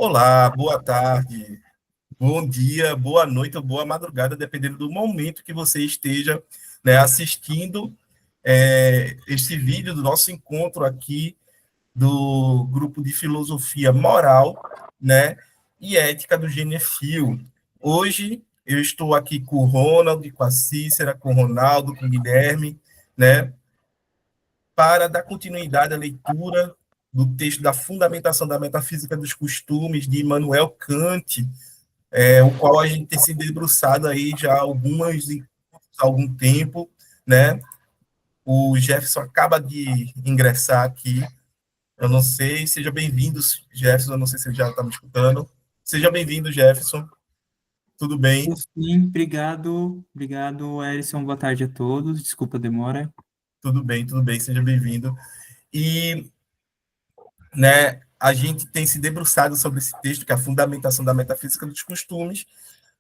Olá, boa tarde, bom dia, boa noite ou boa madrugada, dependendo do momento que você esteja, né, assistindo este vídeo do nosso encontro aqui do grupo de filosofia moral, né, e ética do Genefil. Hoje eu estou aqui com o Ronald, com a Cícera, com o Ronaldo, com o Guilherme, né, para dar continuidade à leitura do texto da Fundamentação da Metafísica dos Costumes de Immanuel Kant, o qual a gente tem se debruçado aí já há algum tempo, né? O Jefferson acaba de ingressar aqui, eu não sei, seja bem-vindo, Jefferson, eu não sei se ele já está me escutando. Seja bem-vindo, Jefferson, tudo bem? Sim, obrigado, Erison. Boa tarde a todos. Desculpa a demora. Tudo bem, seja bem-vindo. E, né, a gente tem se debruçado sobre esse texto, que é a Fundamentação da Metafísica dos Costumes.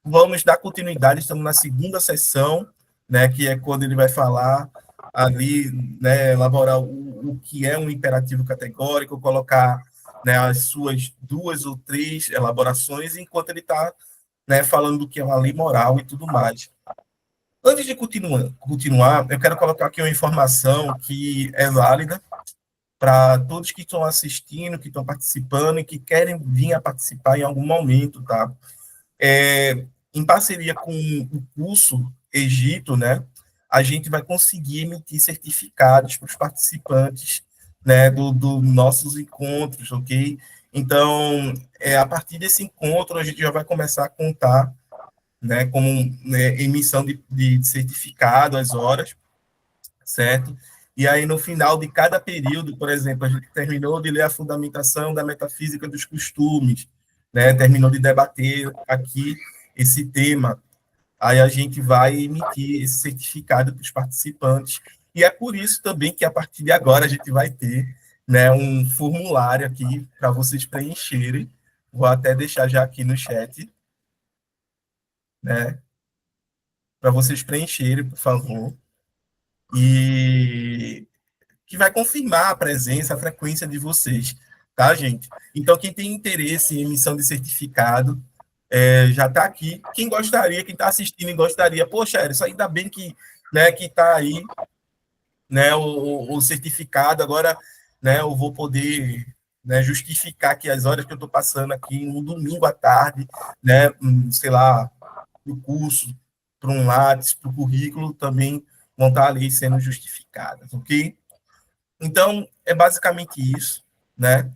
Vamos dar continuidade, estamos na segunda sessão, né, que é quando ele vai falar ali, né, elaborar o que é um imperativo categórico, colocar, né, as suas duas ou três elaborações, enquanto ele está, né, falando do que é uma lei moral e tudo mais. Antes de continuar, eu quero colocar aqui uma informação que é válida para todos que estão assistindo, que estão participando e que querem vir a participar em algum momento, tá? Em parceria com o curso Egito, né, a gente vai conseguir emitir certificados para os participantes, né, do nossos encontros, ok? Então, a partir desse encontro, a gente já vai começar a contar, né, como, né, emissão de certificado, as horas, certo? E aí, no final de cada período, por exemplo, a gente terminou de ler a fundamentação da metafísica dos costumes, né? Terminou de debater aqui esse tema. Aí a gente vai emitir esse certificado para os participantes. E é por isso também que, a partir de agora, a gente vai ter, né, um formulário aqui para vocês preencherem. Vou até deixar já aqui no chat, né, para vocês preencherem, por favor. E que vai confirmar a presença, a frequência de vocês, tá, gente? Então, quem tem interesse em emissão de certificado, já está aqui. Quem gostaria, quem está assistindo e gostaria, poxa, Eris, ainda bem que, né, que está aí, né, o certificado, agora, né, eu vou poder, né, justificar que as horas que eu estou passando aqui no domingo à tarde, né, sei lá, para o curso, para um Lattes, para o currículo, também vão estar ali sendo justificadas, ok? Então, é basicamente isso, né?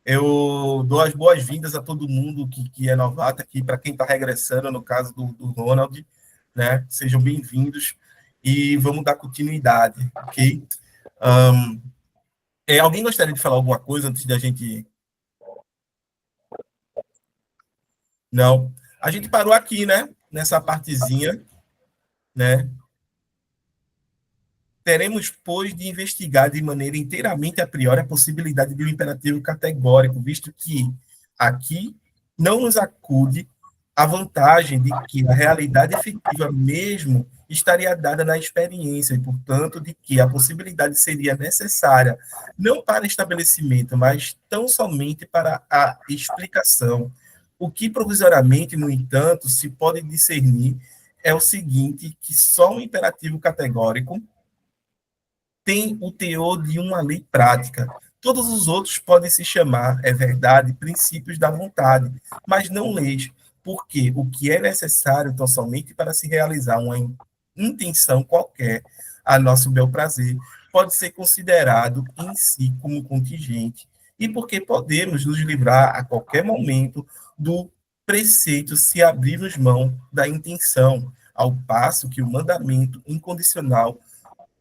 Eu dou as boas-vindas a todo mundo que é novato aqui, para quem está regressando, no caso do Ronald, né? Sejam bem-vindos e vamos dar continuidade, ok? Um, alguém gostaria de falar alguma coisa antes da gente... Não. A gente parou aqui, né? Nessa partezinha, né? Teremos, pois, de investigar de maneira inteiramente a priori a possibilidade de um imperativo categórico, visto que aqui não nos acude a vantagem de que a realidade efetiva mesmo estaria dada na experiência, e, portanto, de que a possibilidade seria necessária não para estabelecimento, mas tão somente para a explicação. O que provisoriamente, no entanto, se pode discernir é o seguinte, que só um imperativo categórico tem o teor de uma lei prática. Todos os outros podem se chamar, é verdade, princípios da vontade, mas não leis, porque o que é necessário tão somente para se realizar uma intenção qualquer, a nosso bel prazer, pode ser considerado em si como contingente, e porque podemos nos livrar a qualquer momento do preceito se abrirmos mão da intenção, ao passo que o mandamento incondicional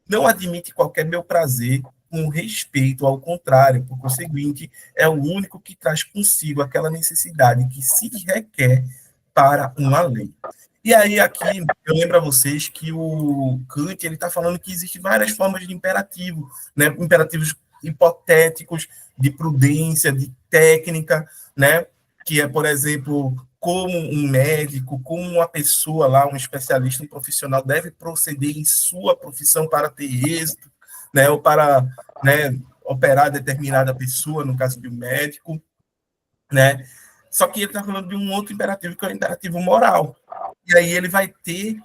não admite qualquer meu prazer com respeito ao contrário, por conseguinte, é o único que traz consigo aquela necessidade que se requer para uma lei. E aí, aqui, eu lembro a vocês que o Kant ele está falando que existem várias formas de imperativo, né? Imperativos hipotéticos, de prudência, de técnica, né? Que é, por exemplo, como um médico, como uma pessoa lá, um especialista, um profissional deve proceder em sua profissão para ter êxito, né? Ou para, né, operar determinada pessoa, no caso de um médico, né? Só que ele está falando de um outro imperativo, que é o imperativo moral. E aí ele vai ter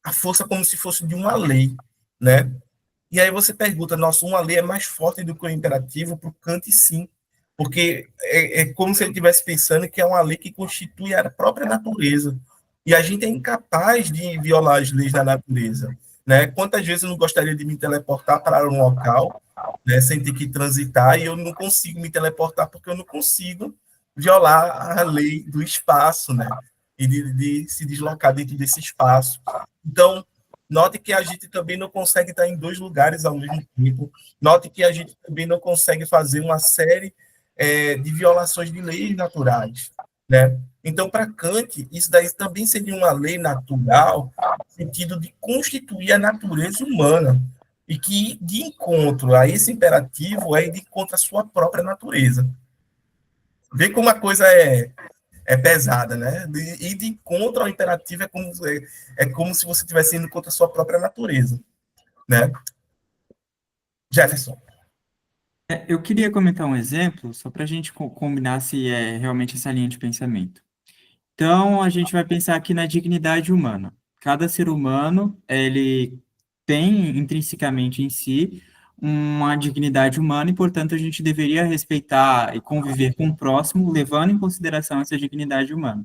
a força como se fosse de uma lei, né? E aí você pergunta, nossa, uma lei é mais forte do que o imperativo? Para o Kant, sim. Porque é como se ele estivesse pensando que é uma lei que constitui a própria natureza. E a gente é incapaz de violar as leis da natureza. Né? Quantas vezes eu não gostaria de me teleportar para um local, né, sem ter que transitar, e eu não consigo me teleportar porque eu não consigo violar a lei do espaço, né? E de se deslocar dentro desse espaço. Então, note que a gente também não consegue estar em dois lugares ao mesmo tempo. Note que a gente também não consegue fazer uma série de violações de leis naturais, né? Então, para Kant, isso daí também seria uma lei natural, no sentido de constituir a natureza humana, e que, de encontro a esse imperativo, é de encontro à sua própria natureza. Vê como a coisa é pesada, né? E de encontro ao imperativo é como se você estivesse indo contra a sua própria natureza, né? Jefferson. Eu queria comentar um exemplo, só para a gente combinar se é realmente essa linha de pensamento. Então, a gente vai pensar aqui na dignidade humana. Cada ser humano, ele tem intrinsecamente em si uma dignidade humana e, portanto, a gente deveria respeitar e conviver com o próximo, levando em consideração essa dignidade humana.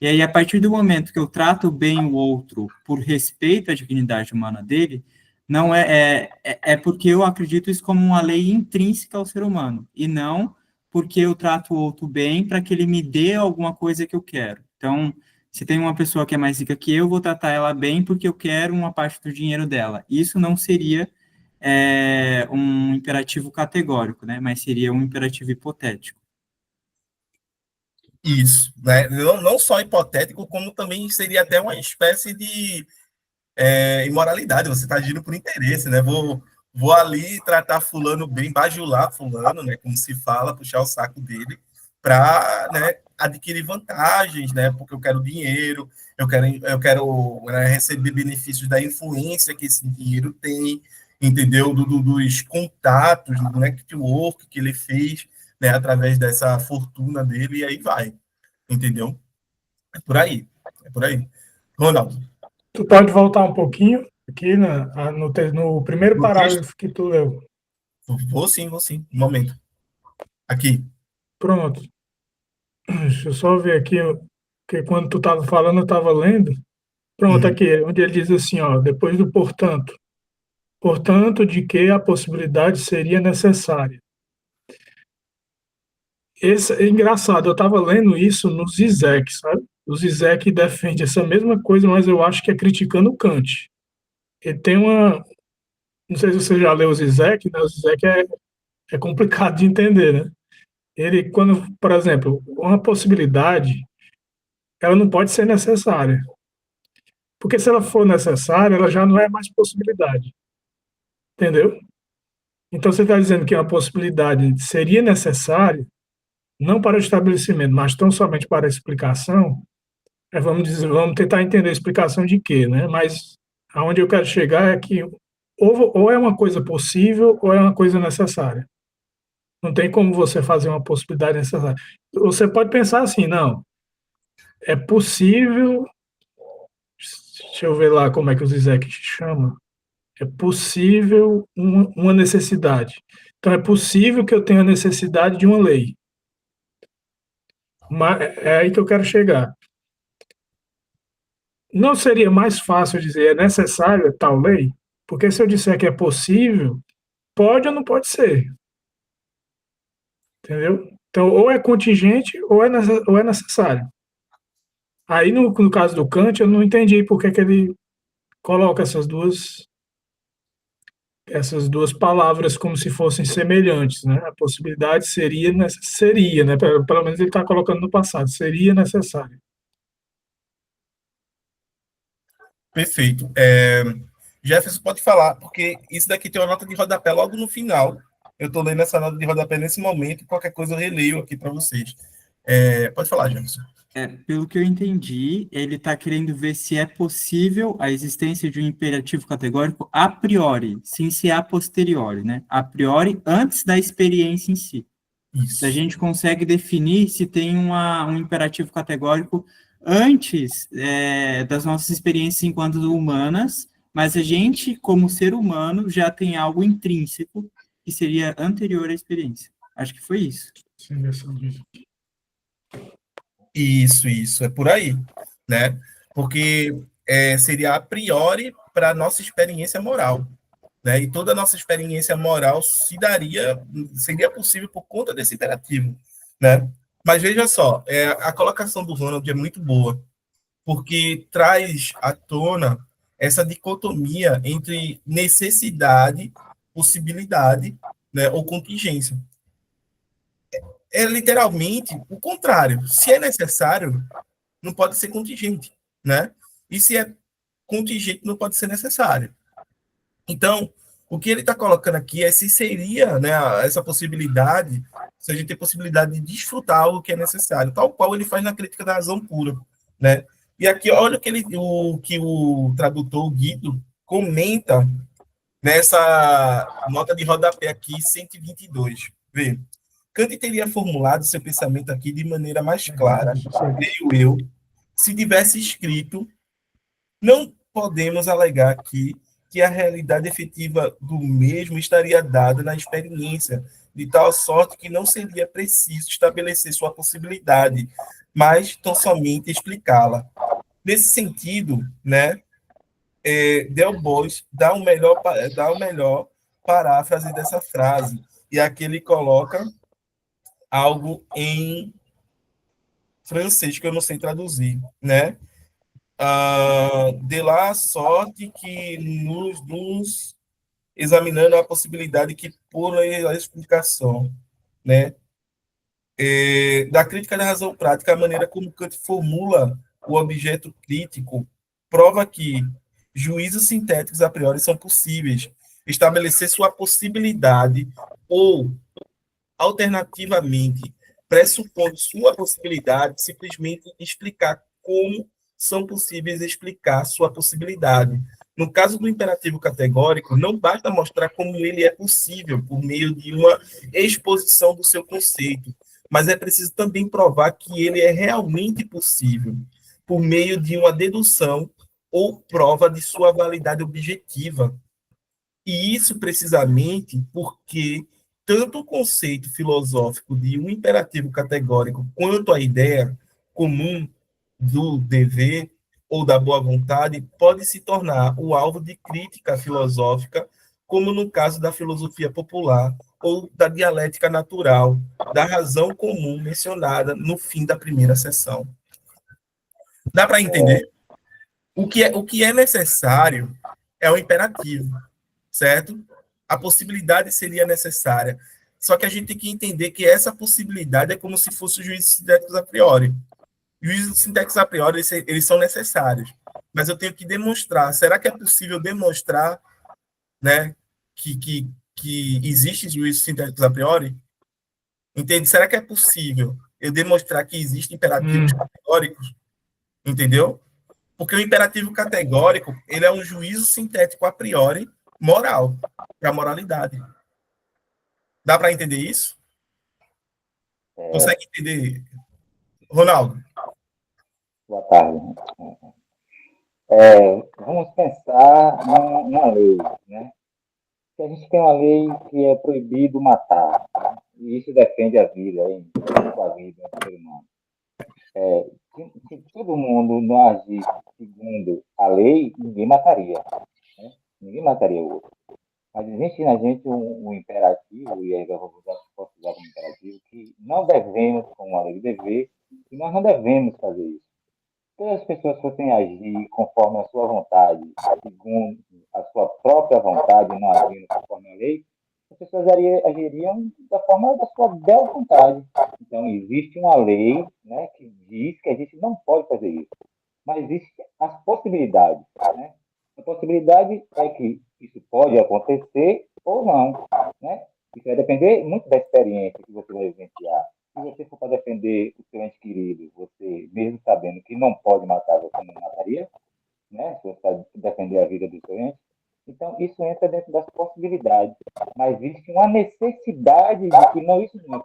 E aí, a partir do momento que eu trato bem o outro por respeito à dignidade humana dele, não é porque eu acredito isso como uma lei intrínseca ao ser humano, e não porque eu trato o outro bem para que ele me dê alguma coisa que eu quero. Então, se tem uma pessoa que é mais rica que eu, vou tratar ela bem porque eu quero uma parte do dinheiro dela. Isso não seria um imperativo categórico, né? Mas seria um imperativo hipotético. Isso, né? Não só hipotético, como também seria até uma espécie de imoralidade. Você está agindo por interesse, né? Vou ali tratar fulano bem, bajular fulano, né? Como se fala, puxar o saco dele para, né, adquirir vantagens, né? Porque eu quero dinheiro, eu quero né, receber benefícios da influência que esse dinheiro tem, entendeu? Dos contatos, do network que ele fez, né? Através dessa fortuna dele, e aí vai, entendeu? É por aí, é por aí. Ronaldo, Tu pode voltar um pouquinho aqui no primeiro no texto. parágrafo que tu leu. Vou sim, um momento. Aqui. Pronto. Deixa eu só ver aqui, porque quando tu estava falando, eu estava lendo. Pronto, Uhum. aqui, onde ele diz assim, ó, depois do portanto. Portanto, de que a possibilidade seria necessária. Esse, é engraçado, eu estava lendo isso no Zizek, sabe? O Zizek defende essa mesma coisa, mas eu acho que é criticando o Kant. Ele tem uma. Não sei se você já leu o Zizek, né? O Zizek é complicado de entender, né? Ele, quando, por exemplo, uma possibilidade, ela não pode ser necessária. Porque se ela for necessária, ela já não é mais possibilidade. Entendeu? Então você está dizendo que uma possibilidade seria necessária, não para o estabelecimento, mas tão somente para a explicação. Vamos dizer, vamos tentar entender a explicação de quê, né? Mas aonde eu quero chegar é que ou é uma coisa possível ou é uma coisa necessária. Não tem como você fazer uma possibilidade necessária. Você pode pensar assim, não, é possível. Deixa eu ver lá como é que o Zizek chama. É possível uma necessidade. Então, é possível que eu tenha necessidade de uma lei. Mas é aí que eu quero chegar. Não seria mais fácil dizer é necessário tal lei? Porque se eu disser que é possível, pode ou não pode ser. Entendeu? Então, ou é contingente ou é necessário. Aí, no caso do Kant, eu não entendi por que ele coloca essas duas palavras como se fossem semelhantes, né? A possibilidade seria, né? Pelo menos ele está colocando no passado, seria necessário. Perfeito. Jefferson, pode falar, porque isso daqui tem uma nota de rodapé logo no final. Eu estou lendo essa nota de rodapé nesse momento, e qualquer coisa eu releio aqui para vocês. Pode falar, Jefferson. Pelo que eu entendi, ele está querendo ver se é possível a existência de um imperativo categórico a priori, sem ser a posteriori, né? A priori, antes da experiência em si. A Isso. gente consegue definir se tem um imperativo categórico antes das nossas experiências enquanto humanas, mas a gente, como ser humano, já tem algo intrínseco que seria anterior à experiência. Acho que foi isso. Sim, essa diz. Isso, é por aí, né? Porque seria a priori para a nossa experiência moral, né? E toda a nossa experiência moral seria possível por conta desse imperativo, né? Mas veja só, a colocação do Ronald é muito boa, porque traz à tona essa dicotomia entre necessidade, possibilidade, né, ou contingência. É literalmente o contrário. Se é necessário, não pode ser contingente, né? E se é contingente, não pode ser necessário. Então, o que ele está colocando aqui é se seria, né, essa possibilidade, se a gente tem possibilidade de desfrutar algo que é necessário, tal qual ele faz na crítica da razão pura, né? E aqui, olha o que o tradutor Guido comenta nessa nota de rodapé aqui, 122. Vê, Kant teria formulado seu pensamento aqui de maneira mais clara, creio eu, se tivesse escrito: não podemos alegar aqui que a realidade efetiva do mesmo estaria dada na experiência, de tal sorte que não seria preciso estabelecer sua possibilidade, mas tão somente explicá-la. Nesse sentido, né, Delbois dá o melhor paráfrase dessa frase, e aqui ele coloca algo em francês que eu não sei traduzir, né? De lá a sorte que nos examinando a possibilidade que pula a explicação, né? Da crítica da razão prática, a maneira como Kant formula o objeto crítico prova que juízos sintéticos a priori são possíveis. Estabelecer sua possibilidade ou, alternativamente, pressupondo sua possibilidade, simplesmente explicar como são possíveis explicar sua possibilidade. No caso do imperativo categórico, não basta mostrar como ele é possível por meio de uma exposição do seu conceito, mas é preciso também provar que ele é realmente possível por meio de uma dedução ou prova de sua validade objetiva. E isso precisamente porque tanto o conceito filosófico de um imperativo categórico quanto a ideia comum do dever ou da boa vontade pode se tornar o alvo de crítica filosófica, como no caso da filosofia popular ou da dialética natural, da razão comum mencionada no fim da primeira sessão. Dá para entender? O que é necessário é o imperativo, certo? A possibilidade seria necessária. Só que a gente tem que entender que essa possibilidade é como se fosse os juízos sintéticos a priori. Juízos sintéticos a priori, eles são necessários. Mas eu tenho que demonstrar. Será que é possível demonstrar, né, que existem juízos sintéticos a priori? Entende? Será que é possível eu demonstrar que existem imperativos categóricos? Entendeu? Porque o imperativo categórico, ele é um juízo sintético a priori moral, para a moralidade. Dá para entender isso? Consegue entender, Ronaldo? Boa tarde. Vamos pensar numa lei, né? Que a gente tem uma lei que é proibido matar, né? E isso defende a vida, a vida do ser humano. Se todo mundo não agir segundo a lei, ninguém mataria, né? Ninguém mataria o outro. Mas existe na gente um imperativo, e aí eu posso usar como imperativo, que não devemos, como a lei dever, e nós não devemos fazer isso. Se as pessoas fossem agir conforme a sua vontade, segundo a sua própria vontade, não agindo conforme a lei, as pessoas agiriam da forma da sua bela vontade. Então, existe uma lei, né, que diz que a gente não pode fazer isso, mas existem as possibilidades. Né? A possibilidade é que isso pode acontecer ou não. Né? Isso vai depender muito da experiência que você vai vivenciar. Se você for para defender o seu ente querido, você, mesmo sabendo que não pode matar, você não mataria, né? Se você vai defender a vida do seu ente. Então, isso entra dentro das possibilidades, mas existe uma necessidade de que não, isso não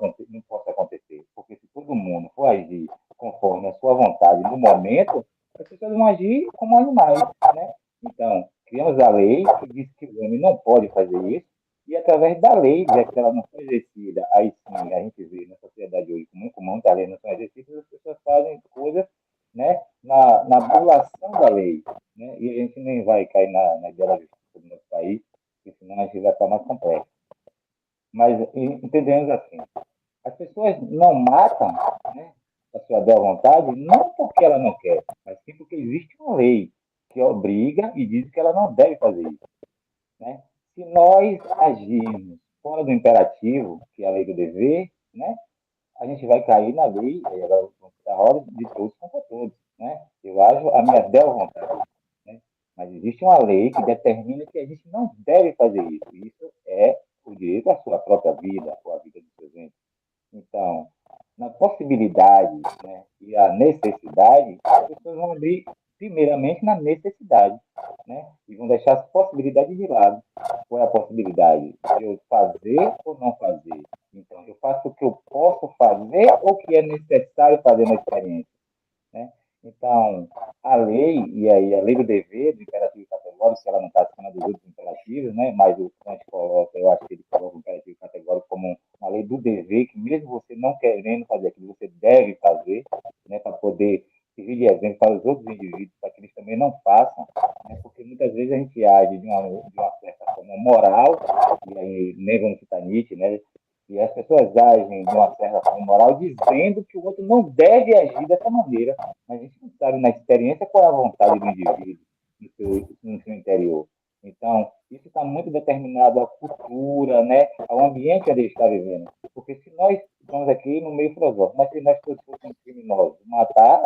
possa acontecer, porque se todo mundo for agir conforme a sua vontade no momento, as pessoas vão agir como animais, né? Então, criamos a lei que diz que o homem não pode fazer isso, e através da lei, já que ela não foi exercida, aí sim a gente vê na sociedade hoje como comum que a lei não são exercidas, as pessoas fazem coisas, né, na burlação da lei, né? E a gente nem vai cair na ideia da justiça do nosso país, porque senão a gente vai estar mais complexo. Mas entendemos assim, as pessoas não matam, né, a sua boa vontade, não porque ela não quer, mas sim porque existe uma lei que obriga e diz que ela não deve fazer isso, né? Se nós agirmos fora do imperativo, que é a lei do dever, né, a gente vai cair na lei, aí agora vamos ficar roda de todos contra todos, né? Eu acho a minha bela vontade, né? Mas existe uma lei que determina que a gente não deve fazer isso. Isso é o direito à sua própria vida, ou à vida dos seus entes. Então, na possibilidade, né, e a necessidade, as pessoas vão abrir primeiramente na necessidade, né? E vão deixar as possibilidades de lado. Qual é a possibilidade? De eu fazer ou não fazer? Então, eu faço o que eu posso fazer ou o que é necessário fazer na experiência, né? Então, a lei, e aí a lei do dever, do imperativo categórico, que ela não está acima dos outros imperativos, né? Mas o Kant coloca, eu acho que ele coloca o imperativo categórico como uma lei do dever, que mesmo você não querendo fazer aquilo, você deve fazer, né? Para poder servir de exemplo para os outros indivíduos, para que eles também não façam, né? Porque muitas vezes a gente age de uma certa forma moral, e aí nem vamos citar Nietzsche, né? E as pessoas agem de uma certa forma moral dizendo que o outro não deve agir dessa maneira, mas a gente não sabe na experiência qual é a vontade do indivíduo no seu interior. Então, isso está muito determinado à cultura, né, ao ambiente onde ele está vivendo. Porque se nós estamos aqui no meio filosófico, mas se nós todos fôssemos criminosos, matar,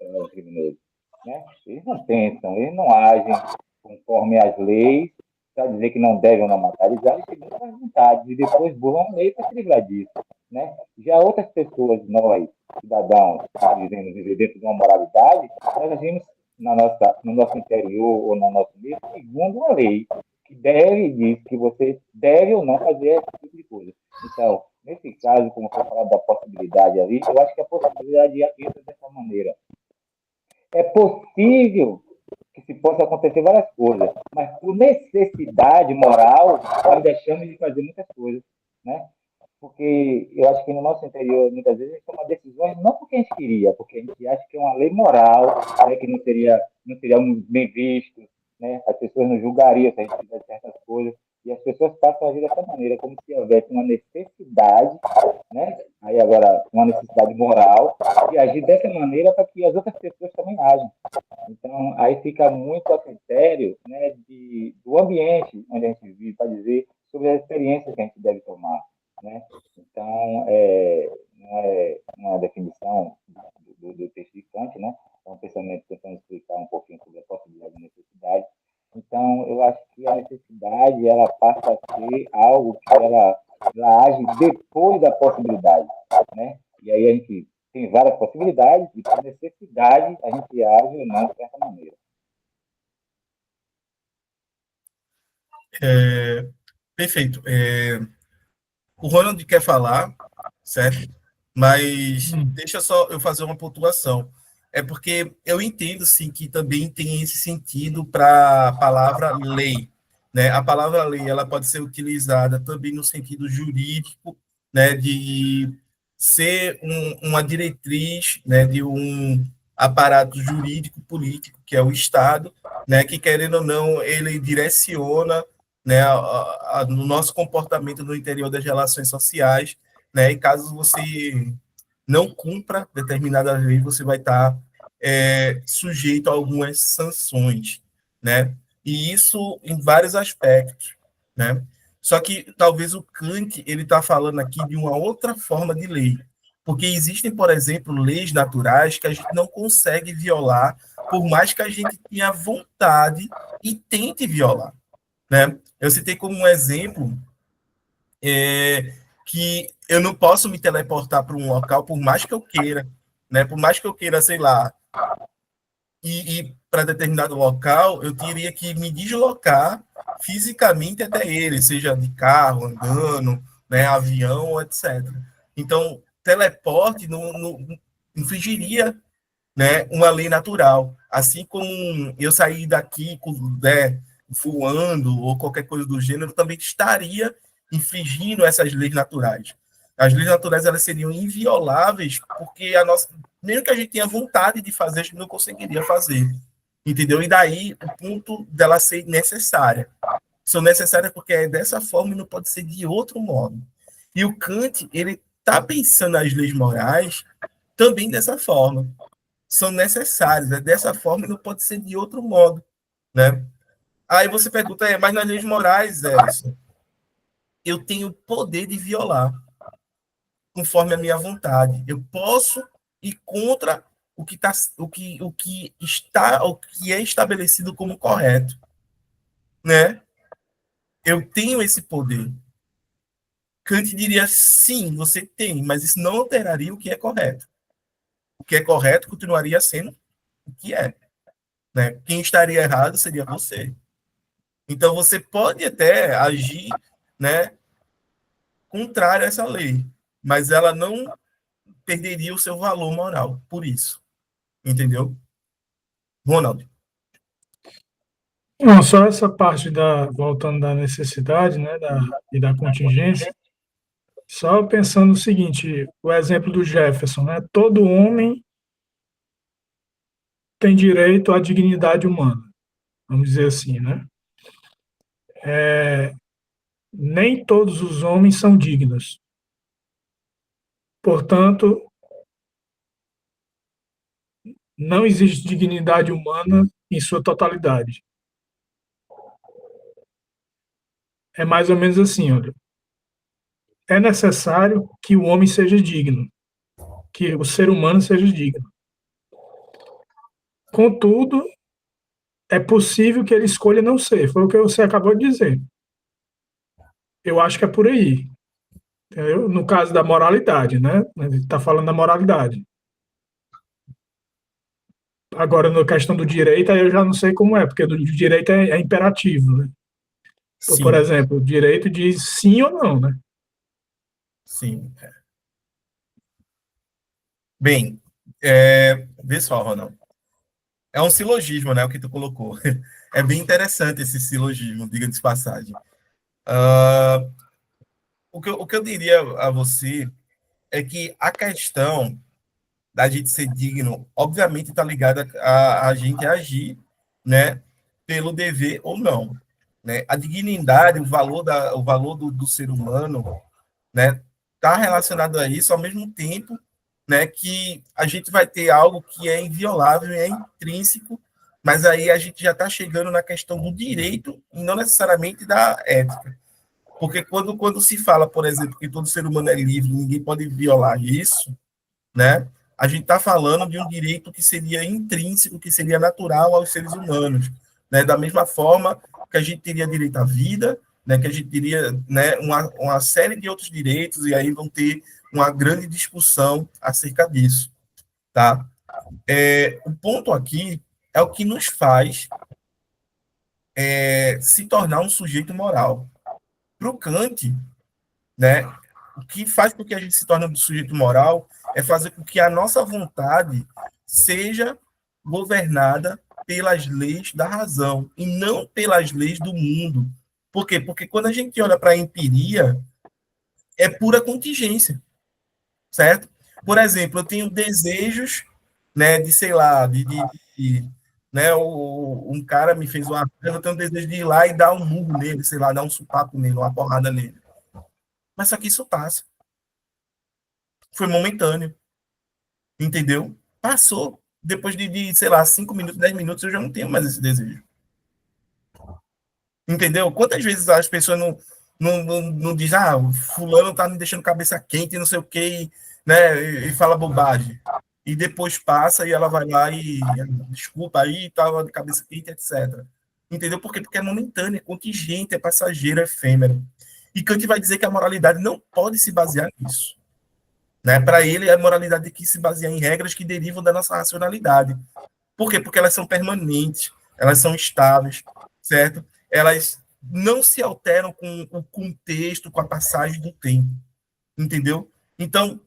é um criminoso. Né? Eles não pensam, eles não agem conforme as leis para dizer que não devem ou não matar, eles agem segundo as vontades e depois burlam a lei para se livrar disso. Né? Já outras pessoas, nós, cidadãos, que dizemos viver dentro de uma moralidade, nós agimos no nosso interior ou no nosso meio segundo a lei, que diz que você deve ou não fazer esse tipo de coisa. Então, nesse caso, como foi falado da possibilidade ali, eu acho que a possibilidade entra dessa maneira. É possível que se possa acontecer várias coisas, mas por necessidade moral, nós deixamos de fazer muitas coisas, né? Porque eu acho que no nosso interior, muitas vezes, a gente toma decisões não porque a gente queria, porque a gente acha que é uma lei moral, né, que não seria bem visto, né? As pessoas não julgariam se a gente fizesse certas coisas, e as pessoas passam a agir dessa maneira, como se houvesse uma necessidade, né? Aí agora, uma necessidade moral, de agir dessa maneira para que as outras pessoas também ajam. Então, aí fica muito a critério, né, do ambiente onde a gente vive, para dizer sobre as experiências que a gente deve tomar, né? Então, não é uma definição do texto de Kant, né? É um pensamento tentando explicar um pouquinho sobre a possibilidade e necessidade. Então, eu acho que a necessidade, ela passa a ser algo que ela age depois da possibilidade, né? E aí a gente tem várias possibilidades e, por necessidade, a gente age ou não de certa maneira. Perfeito. O Ronald quer falar, certo? Mas deixa só eu fazer uma pontuação. É porque eu entendo, sim, que também tem esse sentido para a palavra lei. Né? A palavra lei ela pode ser utilizada também no sentido jurídico, né, de ser uma diretriz, né, de um aparato jurídico político, que é o Estado, né, que, querendo ou não, ele direciona, né, no nosso comportamento no interior das relações sociais, né, e caso você não cumpra determinada lei, você vai estar sujeito a algumas sanções, né? E isso em vários aspectos, né? Só que talvez o Kant ele está falando aqui de uma outra forma de lei, porque existem, por exemplo, leis naturais que a gente não consegue violar, por mais que a gente tenha vontade e tente violar, né? Eu citei como um exemplo que eu não posso me teleportar para um local por mais que eu queira, né? Por mais que eu queira, sei lá, e para determinado local, eu teria que me deslocar fisicamente até ele, seja de carro, andando, né, avião, etc. Então, teleporte não infringiria, né, uma lei natural. Assim como eu sair daqui, né, voando ou qualquer coisa do gênero, também estaria infringindo essas leis naturais. As leis naturais elas seriam invioláveis porque a nossa, mesmo que a gente tenha vontade de fazer, a gente não conseguiria fazer. Entendeu? E daí o ponto dela ser necessária. São necessárias porque é dessa forma e não pode ser de outro modo. E o Kant, ele está pensando as leis morais também dessa forma. São necessárias, é dessa forma e não pode ser de outro modo, né? Aí você pergunta, mas nas leis morais, Edson, eu tenho o poder de violar conforme a minha vontade. Eu posso ir contra o que é estabelecido como correto, né? Eu tenho esse poder. Kant diria sim, você tem, mas isso não alteraria o que é correto. O que é correto continuaria sendo o que é, né? Quem estaria errado seria você. Então você pode até agir, né, contrário a essa lei, mas ela não perderia o seu valor moral por isso. Entendeu? Ronald. Não, só essa parte voltando da necessidade, né, e da contingência, só pensando o seguinte, o exemplo do Jefferson, né, todo homem tem direito à dignidade humana, vamos dizer assim, né? Nem todos os homens são dignos. Portanto, não existe dignidade humana em sua totalidade. É mais ou menos assim, olha. É necessário que o homem seja digno, que o ser humano seja digno. Contudo, é possível que ele escolha não ser. Foi o que você acabou de dizer. Eu acho que é por aí. Entendeu? No caso da moralidade, né? A gente está falando da moralidade. Agora, na questão do direito, aí eu já não sei como é, porque do direito é imperativo, né? Então, por Sim, exemplo, o direito diz sim ou não, né? sim. Bem, vê só, Ronald. É um silogismo, né, o que tu colocou. É bem interessante esse silogismo, diga de passagem. Uh, o que eu diria a você é que a questão da gente ser digno, obviamente, está ligada a gente agir, né, pelo dever ou não. Né? A dignidade, o valor do ser humano, né, está relacionado a isso ao mesmo tempo, né, que a gente vai ter algo que é inviolável, é intrínseco, mas aí a gente já está chegando na questão do direito e não necessariamente da ética. Porque quando se fala, por exemplo, que todo ser humano é livre, ninguém pode violar isso, né? A gente está falando de um direito que seria intrínseco, que seria natural aos seres humanos, né? Da mesma forma que a gente teria direito à vida, né? Que a gente teria, né, uma série de outros direitos, e aí vão ter uma grande discussão acerca disso, tá? O ponto aqui é o que nos faz se tornar um sujeito moral. Para o Kant, né, o que faz com que a gente se torne um sujeito moral é fazer com que a nossa vontade seja governada pelas leis da razão e não pelas leis do mundo. Por quê? Porque quando a gente olha para a empiria, é pura contingência, certo? Por exemplo, eu tenho desejos, né, de, sei lá, né, um cara me fez uma coisa, eu tenho desejo de ir lá e dar um murro nele, sei lá, dar um sopapo nele, uma porrada nele. Mas só que isso passa. Foi momentâneo. Entendeu? Passou. Depois sei lá, 5 minutos, 10 minutos, eu já não tenho mais esse desejo. Entendeu? Quantas vezes as pessoas não dizem, fulano tá me deixando cabeça quente, não sei o quê, né? E fala bobagem. E depois passa e ela vai lá e desculpa aí, tava de cabeça quente, etc. Entendeu? Por quê? Porque é momentâneo, é contingente, é passageiro, é efêmero. E Kant vai dizer que a moralidade não pode se basear nisso. Né? Para ele, a moralidade que se baseia em regras que derivam da nossa racionalidade. Por quê? Porque elas são permanentes, elas são estáveis, certo? Elas não se alteram com o contexto, com a passagem do tempo, entendeu? Então,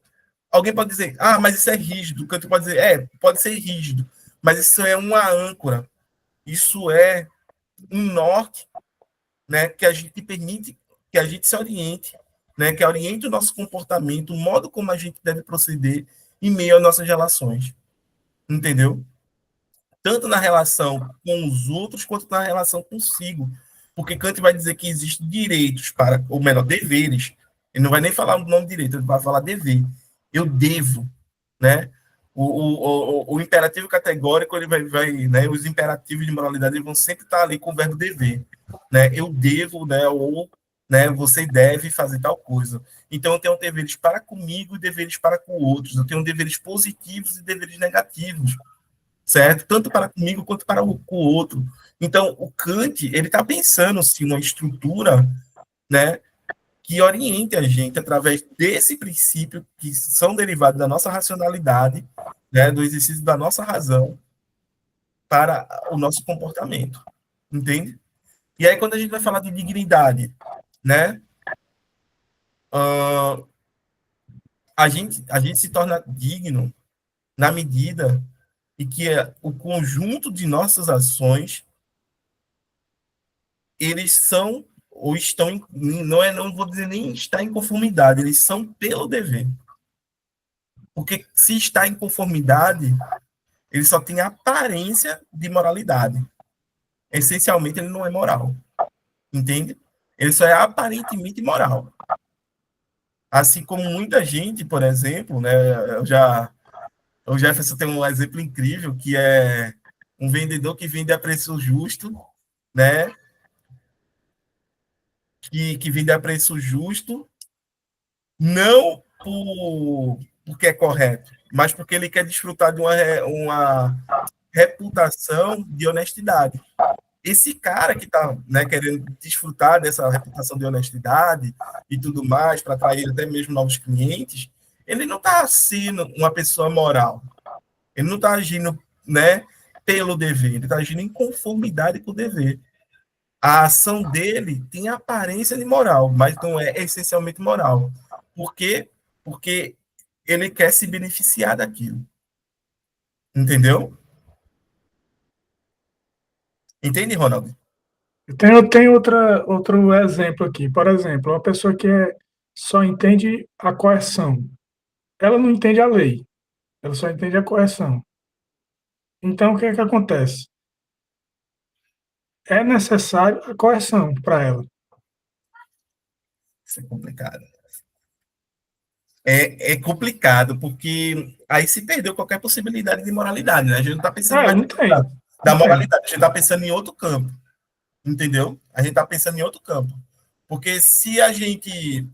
alguém pode dizer, ah, mas isso é rígido. O Kant pode dizer, pode ser rígido, mas isso é uma âncora, isso é um norte, né, que a gente permite que a gente se oriente, né, que oriente o nosso comportamento, o modo como a gente deve proceder em meio às nossas relações, entendeu? Tanto na relação com os outros, quanto na relação consigo. Porque Kant vai dizer que existem direitos para, ou melhor, deveres. Ele não vai nem falar o nome direito, ele vai falar dever. Eu devo, né? O imperativo categórico, ele vai, né? Os imperativos de moralidade eles vão sempre estar ali com o verbo dever, né? Eu devo, né? Ou, né? Você deve fazer tal coisa. Então, eu tenho deveres para comigo e deveres para com outros. Eu tenho deveres positivos e deveres negativos, certo? Tanto para comigo quanto para o outro. Então, o Kant, ele está pensando, sim, uma estrutura, né, que oriente a gente através desse princípio que são derivados da nossa racionalidade, né, do exercício da nossa razão para o nosso comportamento, entende? E aí, quando a gente vai falar de dignidade, né, a gente se torna digno na medida e que o conjunto de nossas ações eles são ou estão não vou dizer nem estar em conformidade, eles são pelo dever. Porque se está em conformidade, ele só tem a aparência de moralidade. Essencialmente ele não é moral. Entende? Ele só é aparentemente moral. Assim como muita gente, por exemplo, né, o Jefferson tem um exemplo incrível que é um vendedor que vende a preço justo, né? Que vende a preço justo, não porque é correto, mas porque ele quer desfrutar de uma reputação de honestidade. Esse cara que está, né, querendo desfrutar dessa reputação de honestidade e tudo mais, para atrair até mesmo novos clientes, ele não está sendo uma pessoa moral. Ele não está agindo, né, pelo dever, ele está agindo em conformidade com o dever. A ação dele tem aparência de moral, mas não é essencialmente moral. Por quê? Porque ele quer se beneficiar daquilo. Entendeu? Entende, Ronaldo? Eu tenho outro exemplo aqui. Por exemplo, uma pessoa que só entende a coerção. Ela não entende a lei, ela só entende a coerção. Então, o que é que acontece? É necessário a coerção para ela. Isso é complicado. É complicado, porque aí se perdeu qualquer possibilidade de moralidade, né? A gente não está pensando mais Não tem. da Não tem. moralidade, a gente está pensando em outro campo. Entendeu? A gente está pensando em outro campo. Porque se a gente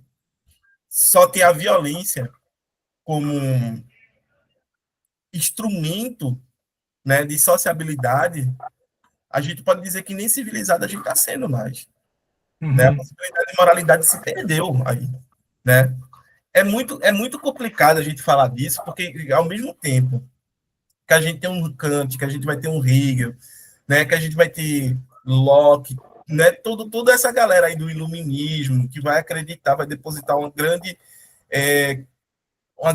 só tem a violência como um instrumento, né, de sociabilidade, a gente pode dizer que nem civilizado a gente está sendo mais. Né? A Uhum. possibilidade de moralidade se perdeu aí. Né? É muito complicado a gente falar disso, porque ao mesmo tempo que a gente tem um Kant, que a gente vai ter um Hegel, né, que a gente vai ter Locke, né, toda essa galera aí do iluminismo, que vai acreditar, vai depositar é, um